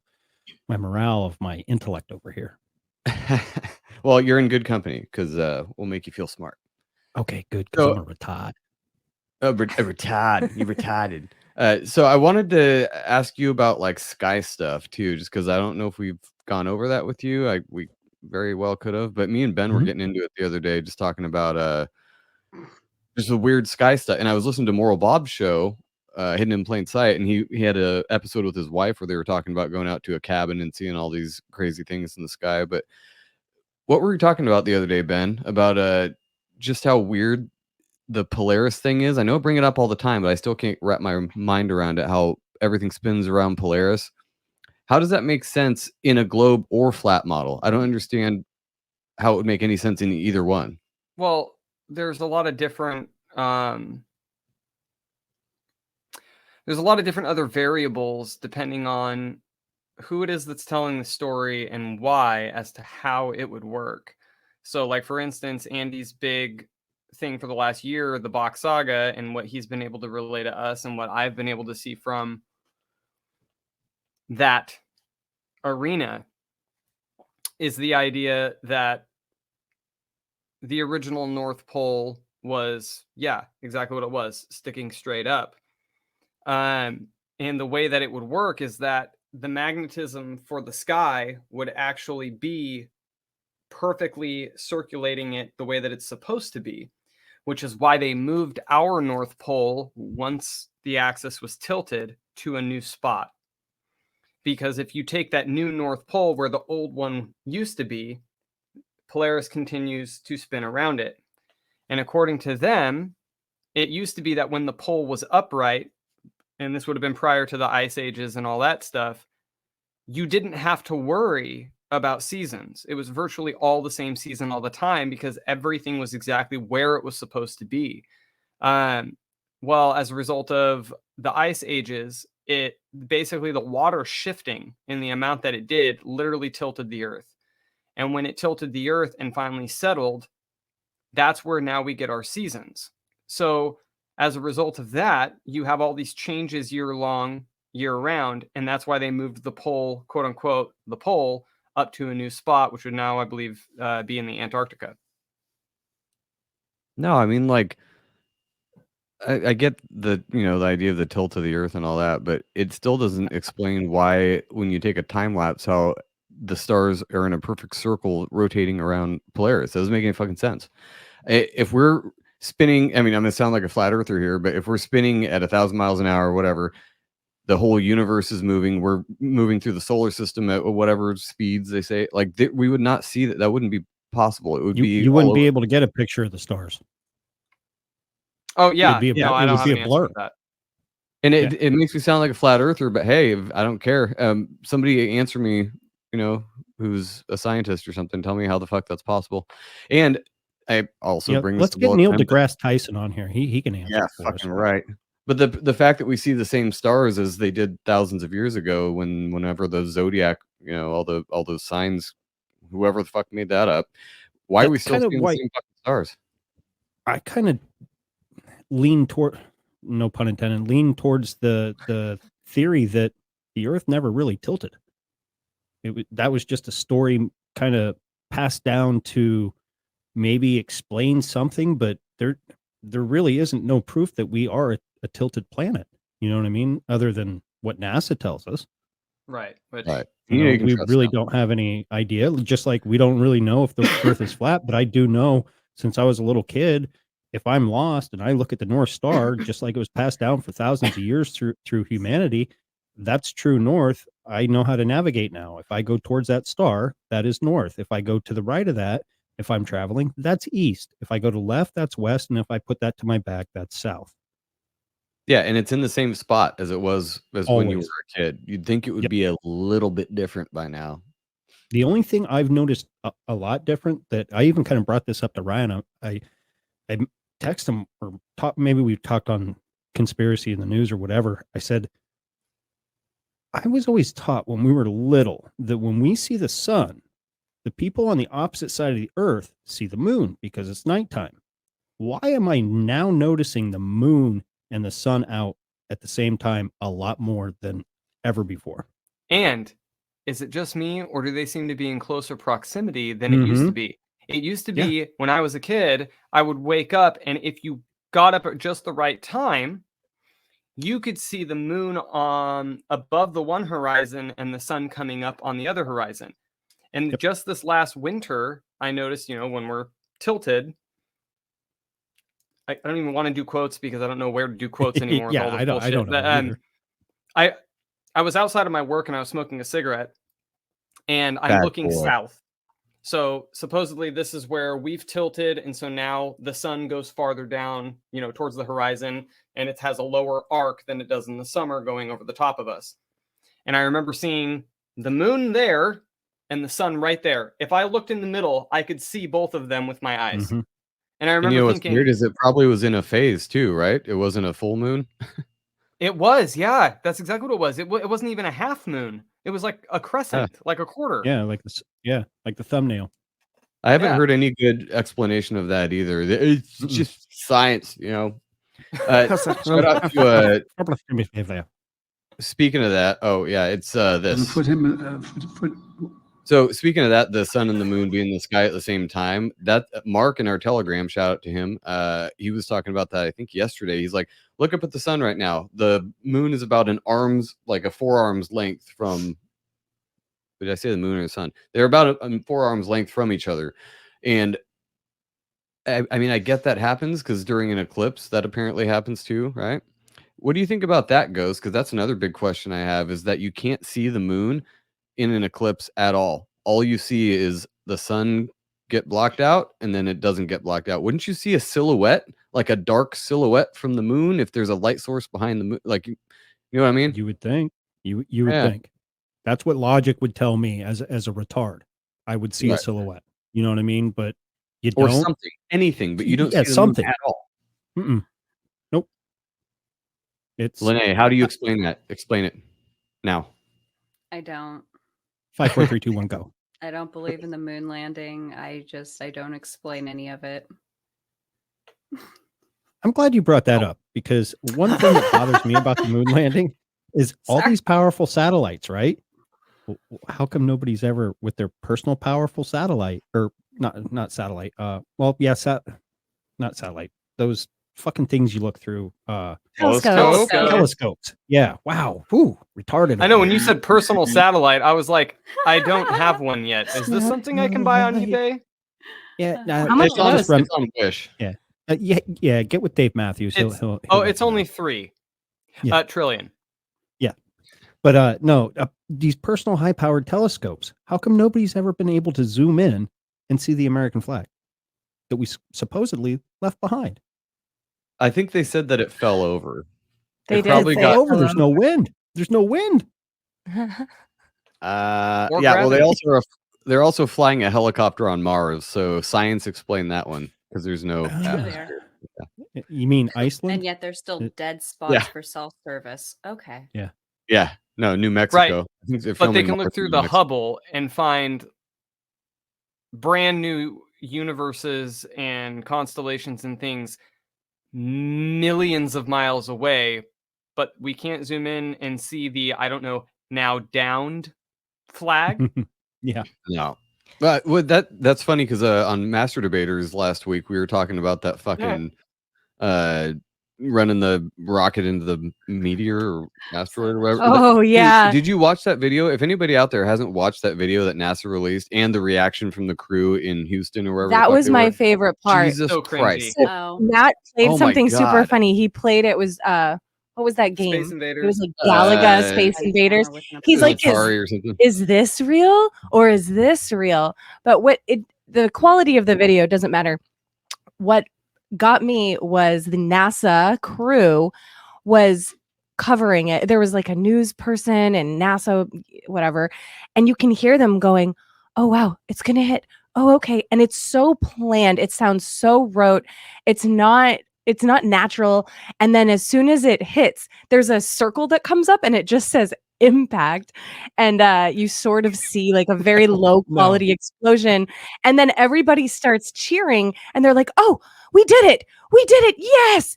my morale of my intellect over here.
Well, you're in good company because we'll make you feel smart.
Okay, good, because
So-
I'm a retard.
Retarded. You retarded. So I wanted to ask you about like sky stuff too, just because I don't know if we've gone over that with you. We very well could have, but me and Ben were
Mhm.
getting into it the other day, just talking about just the weird sky stuff. And I was listening to Moral Bob's show, Hidden in Plain Sight, and he had a episode with his wife where they were talking about going out to a cabin and seeing all these crazy things in the sky. But what were we talking about the other day, Ben? About just how weird the Polaris thing is. I know I bring it up all the time, but I still can't wrap my mind around it, how everything spins around Polaris. How does that make sense in a globe or flat model? I don't understand how it would make any sense in either one.
Well, there's a lot of different there's a lot of different other variables depending on who it is that's telling the story and why as to how it would work. So, like for instance, Andy's big thing for the last year, the Bach saga, and what he's been able to relay to us and what I've been able to see from that arena is the idea that the original North Pole was, yeah, exactly what it was, sticking straight up. And the way that it would work is that the magnetism for the sky would actually be perfectly circulating it the way that it's supposed to be, which is why they moved our North Pole once the axis was tilted to a new spot. Because if you take that new North Pole where the old one used to be, Polaris continues to spin around it. And according to them, it used to be that when the pole was upright, and this would have been prior to the ice ages and all that stuff, you didn't have to worry about seasons. It was virtually all the same season all the time because everything was exactly where it was supposed to be. Well, as a result of the ice ages, it basically the water shifting in the amount that it did literally tilted the earth. And when it tilted the earth and finally settled, that's where now we get our seasons. So as a result of that, you have all these changes year long, year round, and that's why they moved the pole, quote unquote, the pole up to a new spot, which would now, I believe, be in the Antarctica.
No, I mean, like, I get the the idea of the tilt of the earth and all that, but it still doesn't explain why when you take a time lapse how the stars are in a perfect circle rotating around Polaris. It doesn't make any fucking sense. If we're spinning, I mean, I'm gonna sound like a flat earther here, but if we're spinning at 1,000 miles an hour or whatever, the whole universe is moving. We're moving through the solar system at whatever speeds they say. Like we would not see that. That wouldn't be possible. It would be
You
all
wouldn't be
over.
able to get a picture of the stars.
Oh, yeah.
be a-
No, I
it
don't
would
have
be
an
a
answer
blur.
for that.
And
Yeah.
it makes me sound like a flat earther, but hey, I don't care. Somebody answer me, who's a scientist or something. Tell me how the fuck that's possible. And I also
Yeah,
bring this
let's
up
get
all the
Neil
time, but-
deGrasse Tyson on here. He can answer
Yeah,
it for us.
fucking right. But the fact that we see the same stars as they did thousands of years ago, whenever the zodiac, all those signs, whoever the fuck made that up, why are we
That's
still
kind of
seeing the
why
same fucking stars?
I kind of lean toward, no pun intended, lean towards the theory that the Earth never really tilted. That was just a story kind of passed down to maybe explain something, but there really isn't no proof that we are a tilted planet. You know what I mean? Other than what NASA tells us.
Right. Which,
Right.
You
You
know,
can
we
trust
really
them.
don't have any idea. Just like we don't really know if the Earth is flat, but I do know since I was a little kid, if I'm lost and I look at the North Star, just like it was passed down for thousands of years through humanity, that's true north. I know how to navigate now. If I go towards that star, that is north. If I go to the right of that, if I'm traveling, that's east. If I go to left, that's west. And if I put that to my back, that's south.
Yeah, and it's in the same spot as it was as when you were
Always.
a kid. You'd think it would
Yep.
be a little bit different by now.
The only thing I've noticed a lot different that I even kind of brought this up to Ryan. I text him or maybe we talked on conspiracy in the news or whatever. I said, I was always taught when we were little that when we see the sun, the people on the opposite side of the earth see the moon because it's nighttime. Why am I now noticing the moon and the sun out at the same time a lot more than ever before?
And is it just me, or do they seem to be in closer proximity than it used to be? It used to be when I was a kid, I would wake up, and if you got up at just the right time, you could see the moon on above the one horizon and the sun coming up on the other horizon. And just this last winter, I noticed, when we're tilted, I don't even want to do quotes because I don't know where to do quotes anymore with all this bullshit.
I don't know either.
I was outside of my work and I was smoking a cigarette, and I'm
Bad
looking
boy.
south. So supposedly this is where we've tilted, and so now the sun goes farther down, towards the horizon, and it has a lower arc than it does in the summer going over the top of us. And I remember seeing the moon there and the sun right there. If I looked in the middle, I could see both of them with my eyes.
Mhm.
And I
And
remember
what's
thinking,
weird is it probably was in a phase too, right? It wasn't a full moon.
it was, yeah, that's exactly what it was. It wasn't even a half moon. It was like a crescent, like a quarter.
Yeah, like this. Yeah, like the thumbnail.
I haven't
Yeah.
heard any good explanation of that either. It's just science, Shout out to speaking of that. Oh yeah, it's this. So speaking of that, the sun and the moon being in the sky at the same time, that Mark in our Telegram, shout out to him. He was talking about that, I think yesterday. He's like, look up at the sun right now. The moon is about a forearm's length from, did I say the moon or the sun? They're about a forearm's length from each other. And I mean, I get that happens because during an eclipse, that apparently happens too, right? What do you think about that, Ghost? Because that's another big question I have, is that you can't see the moon in an eclipse at all. All you see is the sun get blocked out, and then it doesn't get blocked out. Wouldn't you see a silhouette, like a dark silhouette from the moon, if there's a light source behind the moon? Like, you know what I mean?
You would think. You would think. That's what logic would tell me as a retard. I would see a silhouette. You know what I mean? But you don't.
Or something, anything, but you don't see the
something
moon at all.
Nope. It's
Lene, how do you explain that? Explain it now.
I don't.
5, 4, 3, 2, 1, go.
I don't believe in the moon landing. I don't explain any of it.
I'm glad you brought that up, because one thing that bothers me about the moon landing is all these powerful satellites, right? How come nobody's ever with their personal powerful satellite, or not satellite? Not satellite. Those fucking things you look through. Telescopes. Yeah. Wow. Ooh, retarded.
I know when you said personal satellite, I was like, I don't have one yet. Is this something I can buy on eBay?
Yeah.
How much
It's on Wish.
Yeah. Yeah. Get with Dave Matthews. He'll
It's only 3 trillion.
Yeah. But no, these personal high-powered telescopes. How come nobody's ever been able to zoom in and see the American flag that we supposedly left behind?
I think they said that it fell over.
They did.
Probably got
over. There's no wind. There's no wind.
Yeah. Well, they're also flying a helicopter on Mars, so science explained that one because there's no atmosphere.
Yeah. You mean Iceland?
And yet there's still dead spots for self-service. Okay.
Yeah. No, New Mexico.
Right. But they can look through the Hubble and find brand new universes and constellations and things millions of miles away, but we can't zoom in and see the, I don't know, now downed flag.
Yeah.
No. But that's funny because on Master Debaters last week we were talking about that fucking running the rocket into the meteor or asteroid or whatever.
Oh, yeah.
Did you watch that video? If anybody out there hasn't watched that video that NASA released and the reaction from the crew in Houston or wherever,
that was my favorite part.
Jesus Christ.
Oh.
Matt played
Oh my
something super
God.
funny. He played it was what was that game?
Space Invaders.
It was like Galaga Space Invaders. He's like,
Atari or something.
is this real or is this real? But the quality of the video doesn't matter. What got me was the NASA crew was covering it. There was like a news person and NASA, whatever, and you can hear them going, oh wow, it's gonna hit. Oh, okay. And it's so planned. It sounds so rote. It's not natural. And then as soon as it hits, there's a circle that comes up and it just says impact. And you sort of see like a very low
No.
quality explosion. And then everybody starts cheering and they're like, oh, we did it. We did it. Yes.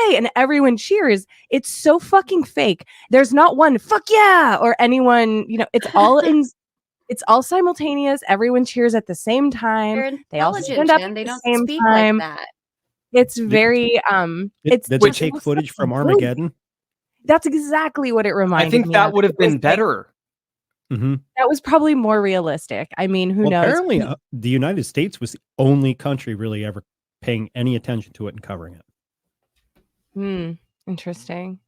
Yay. And everyone cheers. It's so fucking fake. There's not one fuck yeah or anyone, it's all simultaneous. Everyone cheers at the same time.
They're
They all
intelligent,
stand up
Jen.
at
They
the
don't
same
speak
time.
like that.
It's
Did-
very it's
Did they
just
take
looks
footage
like
from
a movie.
Armageddon?
That's exactly what it reminded
I think
me
that
of.
would have
It was
been
like
better.
Mm-hmm.
that was probably more realistic. I mean, who
Well,
knows?
apparently, the United States was the only country really ever paying any attention to it and covering it.
Interesting.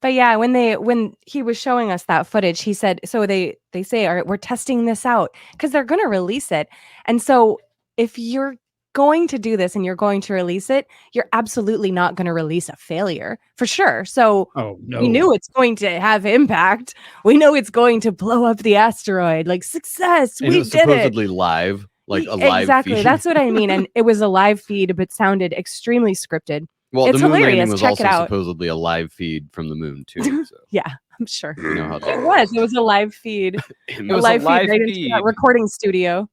But yeah, when he was showing us that footage, he said, so they say, all right, we're testing this out because they're going to release it. And so if you're going to do this and you're going to release it, you're absolutely not going to release a failure for sure. So
Oh
we knew it's going to have impact. We know it's going to blow up the asteroid. Like success,
And it
we
was
did it.
supposedly live, like a live
Exactly.
feed.
That's what I mean. And it was a live feed, but sounded extremely scripted.
Well,
It's
the moon landing
hilarious.
was
Check
also
it out.
supposedly a live feed from the moon too. So
Yeah, I'm sure.
you know how that
It was a live feed.
It
A
was
live
a live
feed right into
feed.
that recording studio.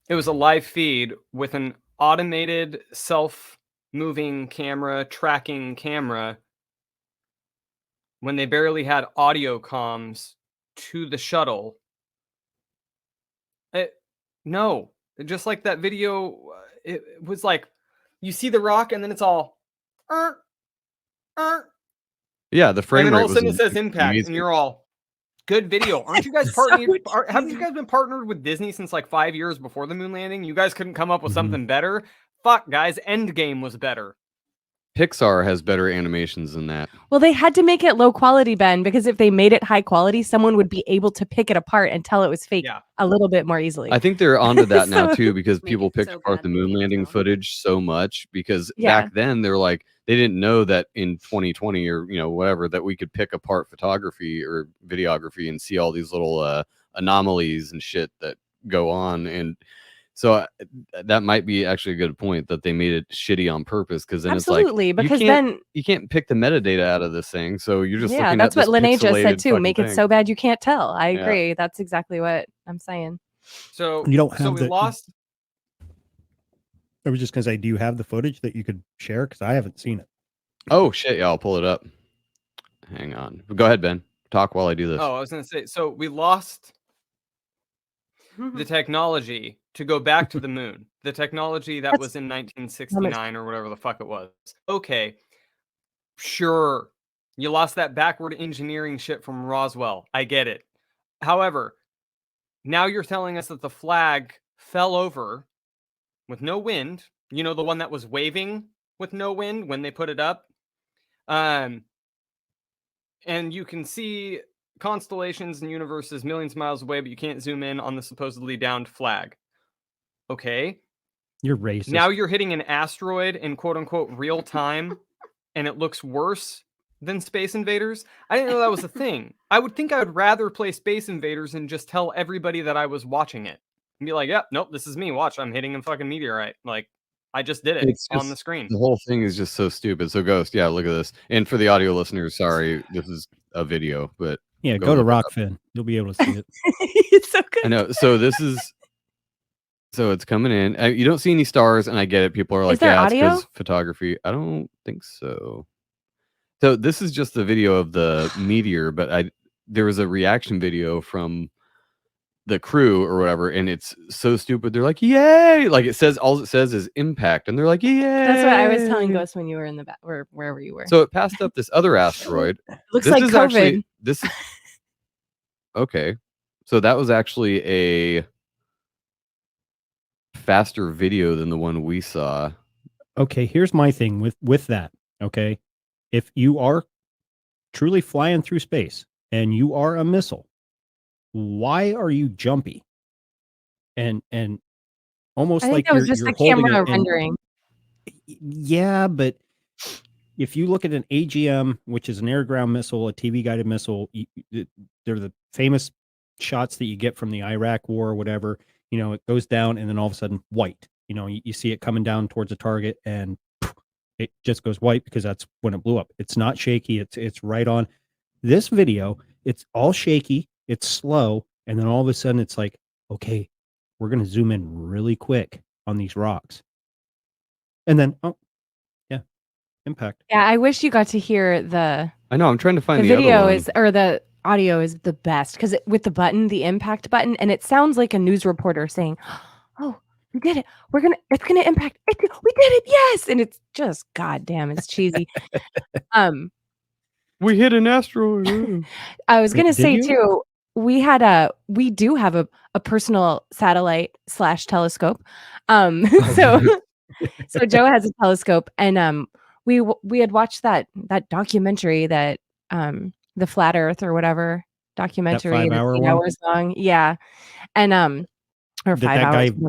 It was a live feed with an automated self-moving camera, tracking camera, when they barely had audio comms to the shuttle. No, just like that video, it was like you see the rock and then it's all,
Yeah, the
and
frame
then
rate
all of a
was
sudden it says impact,
amazing.
and you're all, good video. Aren't you guys
So
partnered? Haven't you
cheesy.
guys been partnered with Disney since like 5 years before the moon landing? You guys couldn't come up with
Mhm.
something better? Fuck, guys, Endgame was better.
Pixar has better animations than that.
Well, they had to make it low quality, Ben, because if they made it high quality, someone would be able to pick it apart and tell it was fake
Yeah.
a little bit more easily.
I think they're onto that now
So-
too, because
Make
people
it
picked
so
apart
bad
the
we
moon
can't
landing
tell.
footage so much because
Yeah.
back then they're like they didn't know that in 2020 or whatever that we could pick apart photography or videography and see all these little anomalies and shit that go on. And so that might be actually a good point that they made it shitty on purpose, because then
Absolutely,
it's like
because then
you can't pick the metadata out of this thing, so you're just
yeah,
looking
that's
at
what
this
Lene just said
pixelated
too.
fucking
Make it
thing.
so bad you can't tell. I
Yeah.
agree. That's exactly what I'm saying.
So
You don't
so
have
we
the-
lost.
I was just going to say, do you have the footage that you could share? Because I haven't seen it.
Oh shit, yeah, I'll pull it up. Hang on. Go ahead, Ben. Talk while I do this.
Oh, I was gonna say. So we lost the technology to go back to the moon. The technology that
That's-
was in 1969 or whatever the fuck it was. Okay, sure, you lost that backward engineering shit from Roswell. I get it. However, now you're telling us that the flag fell over with no wind. You know, the one that was waving with no wind when they put it up. And you can see constellations and universes millions of miles away, but you can't zoom in on the supposedly downed flag. Okay.
You're racist.
Now you're hitting an asteroid in quote unquote real time, and it looks worse than Space Invaders. I didn't know that was a thing. I would think I would rather play Space Invaders and just tell everybody that I was watching it and be like, "Yep, nope, this is me. Watch, I'm hitting a fucking meteorite. Like, I just did it
It's
on
just-
the screen."
The whole thing is just so stupid. So Ghost, yeah, look at this. And for the audio listeners, sorry, this is a video, but
yeah,
go
go to
look it
Rockfin. You'll be able to see it.
It's so good.
I know. So this is so it's coming in. You don't see any stars, and I get it. People are like,
there
yeah,
audio?
it's because photography. I don't think so. So this is just the video of the meteor, but there was a reaction video from the crew or whatever, and it's so stupid. They're like, "Yay!" Like all it says is impact, and they're like, "Yay!"
That's what I was telling Ghost when you were in the back or wherever you were.
So it passed up this other asteroid.
Looks
This
like
is
COVID.
actually this. Okay, so that was actually a faster video than the one we saw.
Okay, here's my thing with that. Okay, if you are truly flying through space and you are a missile, why are you jumpy? And almost
I think
like
that was
you're
just the
holding
camera
it in-
rendering.
Yeah, but if you look at an AGM, which is an air ground missile, a TV guided missile, they're the famous shots that you get from the Iraq war or whatever, it goes down and then all of a sudden white. You see it coming down towards a target and it just goes white because that's when it blew up. It's not shaky. It's right on. This video, it's all shaky. It's slow. And then all of a sudden it's like, okay, we're going to zoom in really quick on these rocks. And then, oh, yeah, impact.
Yeah, I wish you got to hear the
I know. I'm trying to find the
video
other one.
is or the audio is the best because with the button, the impact button, and it sounds like a news reporter saying, "Oh, we did it. It's gonna impact. We did it. Yes!" And it's just goddamn, it's cheesy.
We hit an asteroid.
I was gonna
Did
say
you?
too, we do have a personal satellite / telescope. So so Joe has a telescope, and we had watched that documentary that the Flat Earth or whatever documentary that's
5-hour
8
one?
hours long. Yeah. And or
Did
5
that
hours.
guy,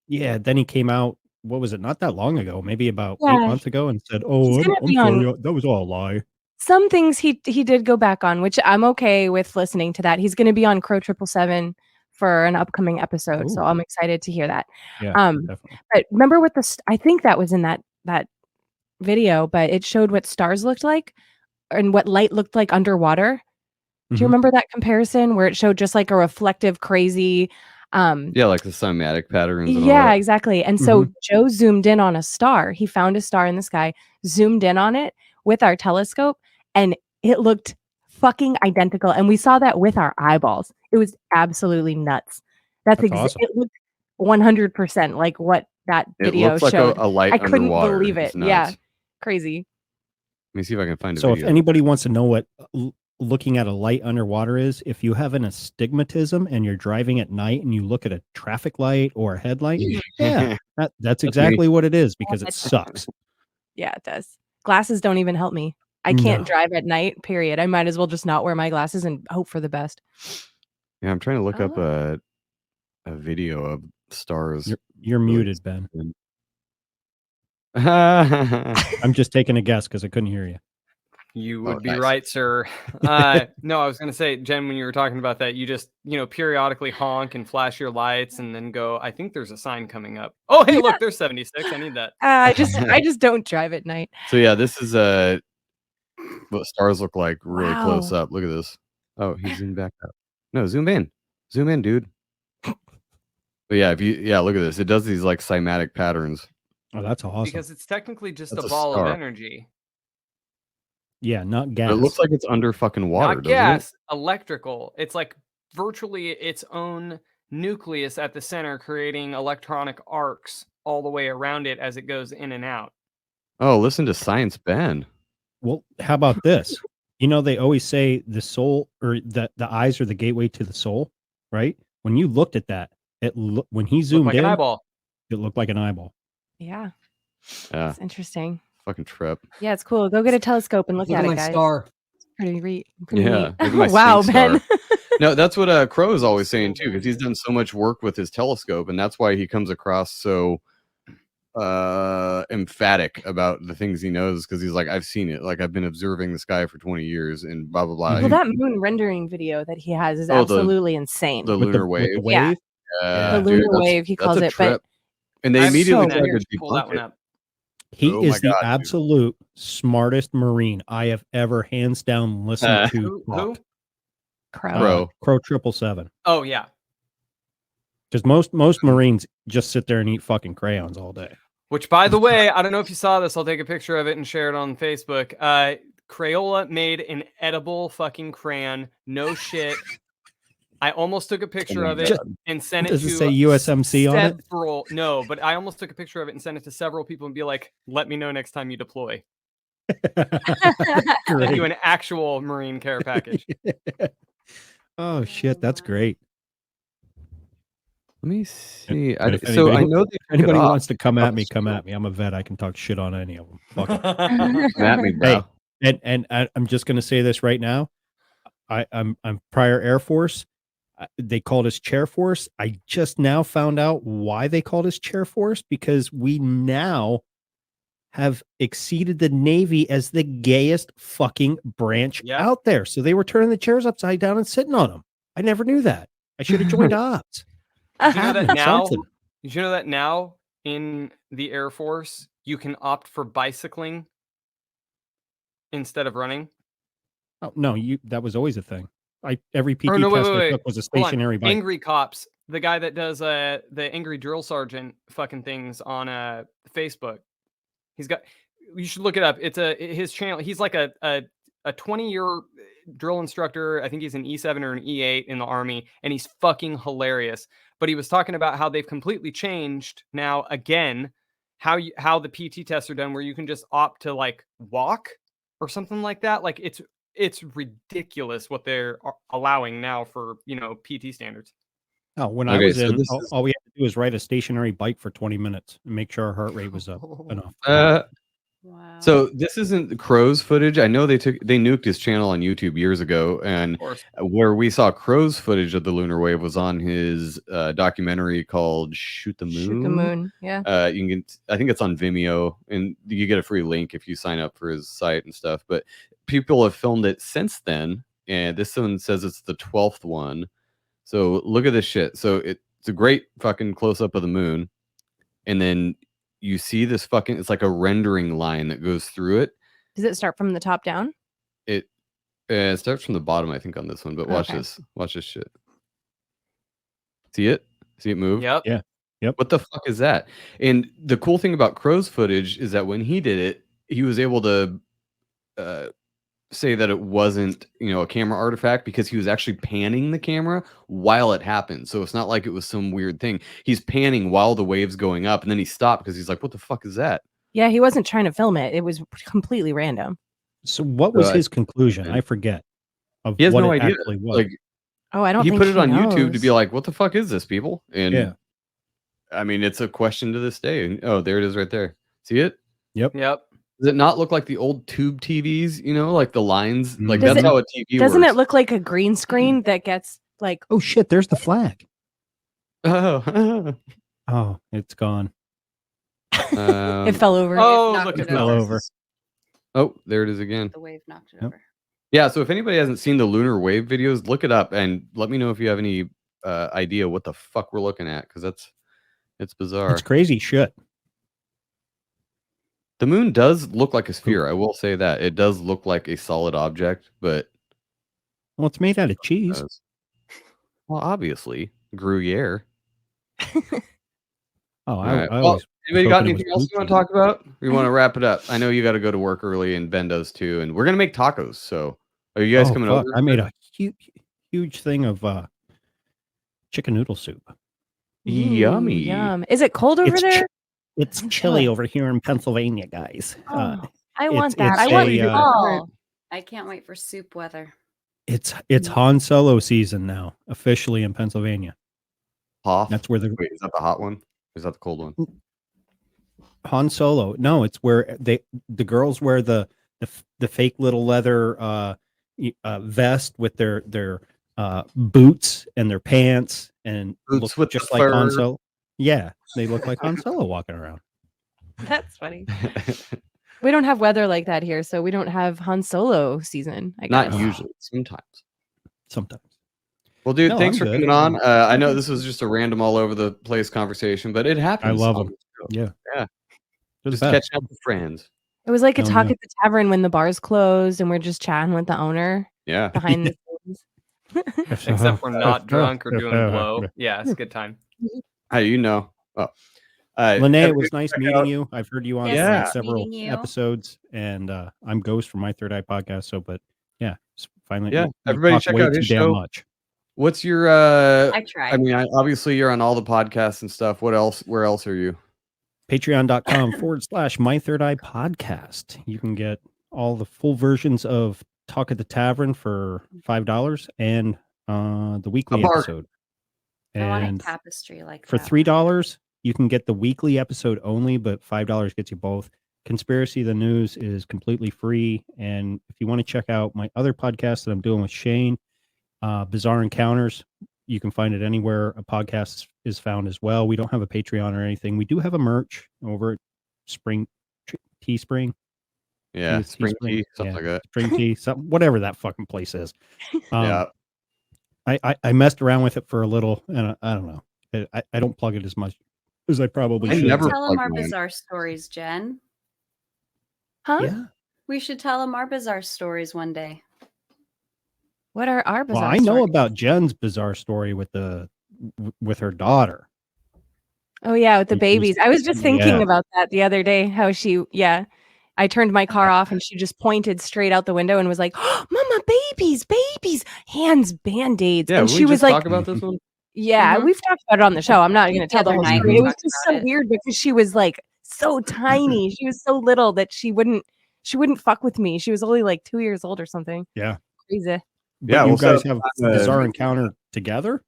yeah, then he came out, what was it? Not that long ago, maybe about 8
Yeah,
months ago and said,
he's
"Oh,
gonna
I'm
be
sorry.
on
That was all a lie."
some things he did go back on, which I'm okay with listening to that. He's gonna be on Crow 777 for an upcoming episode, so
Ooh.
I'm excited to hear that.
Yeah,
Um,
definitely.
but remember what I think that was in that video, but it showed what stars looked like and what light looked like underwater. Do you
Mhm.
remember that comparison where it showed just like a reflective, crazy,
Yeah, like the cymatic patterns and all
yeah,
that.
exactly. And so
Mhm.
Joe zoomed in on a star. He found a star in the sky, zoomed in on it with our telescope, and it looked fucking identical. And we saw that with our eyeballs. It was absolutely nuts.
That's awesome.
It looked 100% like what that
It
video
looks like
showed.
a light
I couldn't
underwater.
believe it.
It's
Yeah.
nuts.
Crazy.
Let me see if I can find a
So if
video.
anybody wants to know what looking at a light underwater is, if you have an astigmatism and you're driving at night and you look at a traffic light or a headlight, yeah, that's
me.
exactly what it is because it sucks.
Yeah, it does. Glasses don't even help me. I can't
No.
drive at night, period. I might as well just not wear my glasses and hope for the best.
Yeah, I'm trying to look
Oh,
up a video of stars.
You're
really
muted, Ben.
soon.
I'm just taking a guess because I couldn't hear you.
You
Oh,
would be
nice.
right, sir. No, I was going to say, Jen, when you were talking about that, you just, periodically honk and flash your lights and then go, I think there's a sign coming up. Oh, hey, look, there's 76. I need that.
I just don't drive at night.
So yeah, this is what stars look like really close
Wow.
up. Look at this. Oh, he zoomed back up. No, zoom in, dude. But yeah, look at this. It does these like cymatic patterns.
Oh, that's awesome.
Because it's technically just
That's
a
a
ball
star.
of energy.
Yeah, not
But
gas.
it looks like it's under fucking water,
Not
doesn't
gas, electrical. It's like virtually its own nucleus at the center, creating electronic arcs all the way around it as it goes in and out.
it? Oh, listen to Science Ben.
Well, how about this? They always say the soul or the eyes are the gateway to the soul, right? When you looked at that, when he
Look
zoomed
like
in,
an eyeball.
it looked like an eyeball.
Yeah,
Yeah,
it's interesting.
fucking trip.
Yeah, it's cool. Go get a telescope and look at it, guys.
star.
Pretty
Yeah,
neat.
look at my
Wow,
snake
Ben.
star. No, that's what Crow is always saying too, because he's done so much work with his telescope, and that's why he comes across so emphatic about the things he knows, because he's like, I've seen it, like I've been observing the sky for 20 years and blah blah blah.
Well, that moon rendering video that he has is
Oh, the-
absolutely insane.
the
With
lunar
with the
wave.
wave.
The
Dude,
lunar
that's-
wave, he
that's
calls
a
it. But
trip. And they
I'm
immediately
so
tried
weird.
to
Pull that
debunk
one
it.
up.
He
Oh
is
my
the
God, dude.
absolute smartest Marine I have ever hands down listened to.
Who?
Crow.
Crow 777.
Oh, yeah.
Because most Marines just sit there and eat fucking crayons all day.
Which, by the way, I don't know if you saw this. I'll take a picture of it and share it on Facebook. Crayola made an edible fucking crayon. No shit. I almost took a picture of it and sent it
Does
to
it say USMC on it?
several. No, but I almost took a picture of it and sent it to several people and be like, let me know next time you deploy. Send you an actual Marine care package.
Oh shit, that's great.
Let me see.
And if
So I
anybody-
know they took it
Anybody
off.
wants to come at me, come at me. I'm a vet. I can talk shit on any of them. Fuck it.
Come at me, bro.
And I'm just gonna say this right now. I'm prior Air Force. They called us Chair Force. I just now found out why they called us Chair Force, because we now have exceeded the Navy as the gayest fucking branch
Yep.
out there. So they were turning the chairs upside down and sitting on them. I never knew that. I should have joined ops.
Did you know that now?
Something.
Did you know that now in the Air Force you can opt for bicycling instead of running?
Oh no, that was always a thing. Every PT
Oh no,
test I
wait.
took was a
Hold on.
stationary bike.
Angry Cops, the guy that does the angry drill sergeant fucking things on Facebook. He's got. You should look it up. It's his channel. He's like a 20-year drill instructor. I think he's an E7 or an E8 in the Army, and he's fucking hilarious. But he was talking about how they've completely changed now again how the PT tests are done, where you can just opt to like walk or something like that. Like it's ridiculous what they're allowing now for PT standards.
Oh, when I
Okay,
was
so
in,
this
all we had to do was ride a stationary bike for 20 minutes and make sure our heart rate was up enough.
Wow.
So this isn't Crow's footage. I know they nuked his channel on YouTube years ago, and
Of course.
where we saw Crow's footage of the lunar wave was on his documentary called "Shoot the Moon."
Shoot the moon. Yeah.
You can, I think it's on Vimeo, and you get a free link if you sign up for his site and stuff. But people have filmed it since then, and this one says it's the 12th one. So look at this shit. So it's a great fucking close up of the moon, and then you see this fucking, it's like a rendering line that goes through it.
Does it start from the top down?
It starts from the bottom, I think, on this one, but watch this shit. See it move?
Yep.
Yeah. Yep.
What the fuck is that? And the cool thing about Crow's footage is that when he did it, he was able to say that it wasn't, a camera artifact, because he was actually panning the camera while it happened. So it's not like it was some weird thing. He's panning while the wave's going up, and then he stopped because he's like, what the fuck is that?
Yeah, he wasn't trying to film it. It was completely random.
So what was his conclusion? I forget. Of
He has
what
no
it
idea.
actually was.
Like,
Oh, I don't
he
think
put it on YouTube to
knows.
be like, what the fuck is this, people? And
yeah.
I mean, it's a question to this day. And, oh, there it is right there. See it?
Yep.
Does it not look like the old tube TVs? Like the lines? Like
Does
that's
it-
how a TV
Doesn't
works.
it look like a green screen that gets like
Oh shit, there's the flag.
Oh,
Oh, it's gone.
it fell over?
Oh,
Knocked
look
it
at that.
Fell
over.
over.
oh, there it is again.
The wave knocked it
Yep.
over.
Yeah. So if anybody hasn't seen the lunar wave videos, look it up and let me know if you have any idea what the fuck we're looking at, because it's bizarre.
It's crazy shit.
The moon does look like a sphere. I will say that it does look like a solid object, but
Well, it's made out of cheese.
well, obviously, Gruyere.
Oh,
All
I
right. Well,
always
anybody
was
got
hoping it
anything
was
else you want
blue
to talk about? Or you want to wrap it up? I know you got to go to work early, and Ben does too. And we're gonna make tacos. So, are you guys
Oh,
coming
fuck.
over?
I made a huge thing of chicken noodle soup.
Yummy.
Yum. Is it cold over
It's
there?
It's
I'm
chilly
jealous.
over here in Pennsylvania, guys.
Oh, I
it's-
want that.
it's
I want
a,
fall.
I can't wait for soup weather.
It's Han Solo season now, officially in Pennsylvania.
Hoth?
That's where the
Wait, is that the hot one? Or is that the cold one?
Han Solo. No, it's where the girls wear the fake little leather vest with their boots and their pants and
Boots
look
with
just
the
like Han
fur.
Solo. Yeah, they look like Han Solo walking around.
That's funny. We don't have weather like that here, so we don't have Han Solo season. I guess.
Not usually. Sometimes.
Sometimes.
Well, dude,
No,
thanks
I'm
for
good.
coming on. I know this was just a random all over the place conversation, but it happens.
I love
on
them.
the show.
Yeah.
Yeah.
They're the
Just
best.
catching up with friends.
It was like a
Oh,
talk
yeah.
at the tavern when the bars closed and we're just chatting with the owner
Yeah.
behind the scenes.
Except we're not drunk or doing blow. Yeah, it's a good time.
Hey, you know. Oh.
Lene, it
everybody
was nice
check
meeting
out-
you. I've heard you on
Yes,
Yeah.
nice
several
meeting you.
episodes, and I'm Ghost from My Third Eye podcast. So, but yeah, finally,
Yeah,
you
everybody
talk
check
way
out
too
his
damn
show.
much.
What's your
I tried.
I mean, obviously you're on all the podcasts and stuff. What else? Where else are you?
Patreon.com/ My Third Eye podcast. You can get all the full versions of Talk at the Tavern for $5 and the weekly
bargain.
episode.
I want a
And
tapestry like
for
that.
$3, you can get the weekly episode only, but $5 gets you both. Conspiracy the News is completely free. And if you want to check out my other podcast that I'm doing with Shane, Bizarre Encounters, you can find it anywhere a podcast is found as well. We don't have a Patreon or anything. We do have a merch over at Teespring.
Yeah, Spring
Teespring.
Tea, something
Yeah,
like that.
Spring Tea, something, whatever that fucking place is.
Yeah.
I messed around with it for a little, and I don't know. I don't plug it as much as I probably
I
should.
never
Tell them
plug
our
mine.
bizarre stories, Jen.
Huh?
Yeah.
We should tell them our bizarre stories one day.
What are our
Well,
bizarre
I know
stories?
about Jen's bizarre story with her daughter.
Oh yeah, with the
When she was-
babies. I was just thinking
Yeah.
about that the other day. How I turned my car off and she just pointed straight out the window and was like, oh, "Mama, babies, hands, band-aids."
Yeah,
And
will
she
we
was
just
like,
talk about this one?
"Yeah,
Mhm.
we've talked about it on the show. I'm not going to
The
tell the
other
whole
night
story."
we
It was
talked
just
about
so
it.
weird because she was like so tiny. She was so little that she wouldn't fuck with me. She was only like 2 years old or something.
Yeah.
Crazy.
But
Yeah,
you
we'll set
guys
up
have
time,
bizarre encounter together?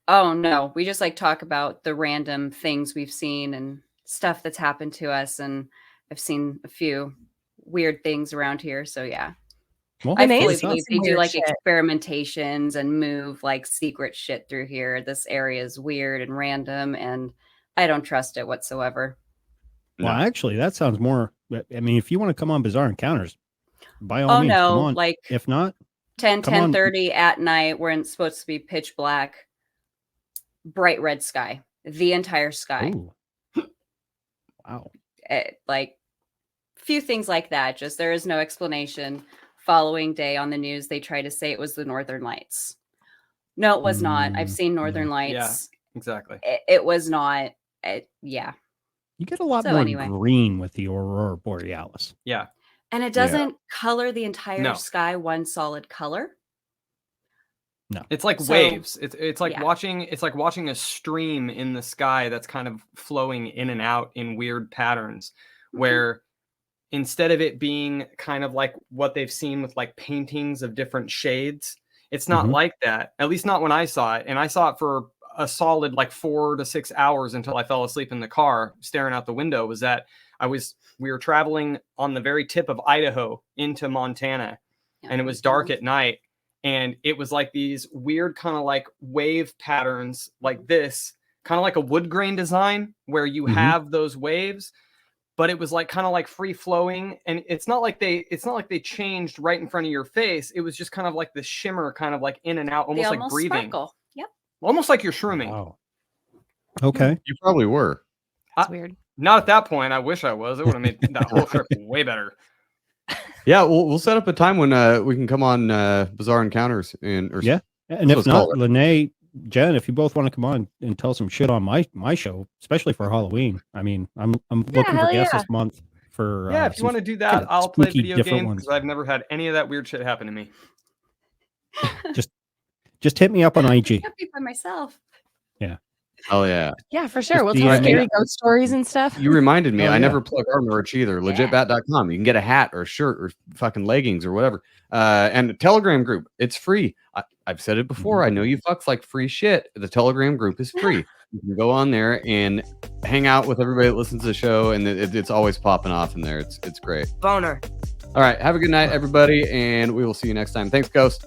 Oh no, we just like talk about the random things we've seen and stuff that's happened to us, and I've seen a few weird things around here. So yeah,
Well,
I
Danae's
fully
what's
seen
up?
believe
some
they do
weird
like
shit.
experimentations and move like secret shit through here. This area is weird and random, and I don't trust it whatsoever.
Well,
No.
actually, that sounds more. I mean, if you want to come on Bizarre Encounters, by all
Oh
means, come
no,
on.
like
If not,
10,
come on.
10:30 at night when it's supposed to be pitch black, bright red sky, the entire sky.
Ooh. Wow.
Like few things like that. Just there is no explanation. Following day on the news, they try to say it was the Northern Lights. No, it was not. I've seen Northern Lights.
Exactly.
It was not. Yeah.
You get a lot
So
more
anyway.
green with the Aurora Borealis.
Yeah.
And it doesn't color the entire
No.
sky one solid color.
It's like
So-
waves. It's like
yeah.
watching a stream in the sky that's kind of flowing in and out in weird patterns, where instead of it being kind of like what they've seen with like paintings of different shades, it's not
Mhm.
like that. At least not when I saw it. And I saw it for a solid like 4 to 6 hours until I fell asleep in the car staring out the window. Was that we were traveling on the very tip of Idaho into Montana, and it was dark at night. And it was like these weird kind of like wave patterns like this, kind of like a wood grain design where you
Mhm.
have those waves, but it was like kind of like free flowing. And it's not like they changed right in front of your face. It was just kind of like the shimmer, kind of like in and out,
They
almost like
almost
breathing,
sparkle. Yep.
almost like you're shrooming.
Wow. Okay.
You probably were.
It's weird.
Not at that point. I wish I was. It would have made that whole trip way better.
Yeah, we'll set up a time when we can come on Bizarre Encounters
Yeah. And
let's
if not,
call it.
Lene, Jen, if you both want to come on and tell some shit on my show, especially for Halloween. I mean, I'm looking for
hell
guests
yeah.
this month for
Yeah, if you
some
want to do that,
kinda
I'll play
spooky
video
different
games
ones.
because I've never had any of that weird shit happen to me.
Just hit me up on
I
IG.
can't be by myself.
Oh yeah.
Yeah, for sure. We'll
the
tell
idea.
scary ghost stories and stuff.
You reminded me.
Oh,
I
yeah.
never plug our merch either. Legitbat.com. You can get a hat or a shirt or fucking leggings or whatever. And the Telegram group. It's free. I've said it before. I know you fucks like free shit. The Telegram group is free. You can go on there and hang out with everybody that listens to the show, and it's always popping off in there. It's great.
Boner.
All right. Have a good night, everybody, and we will see you next time. Thanks, Ghost.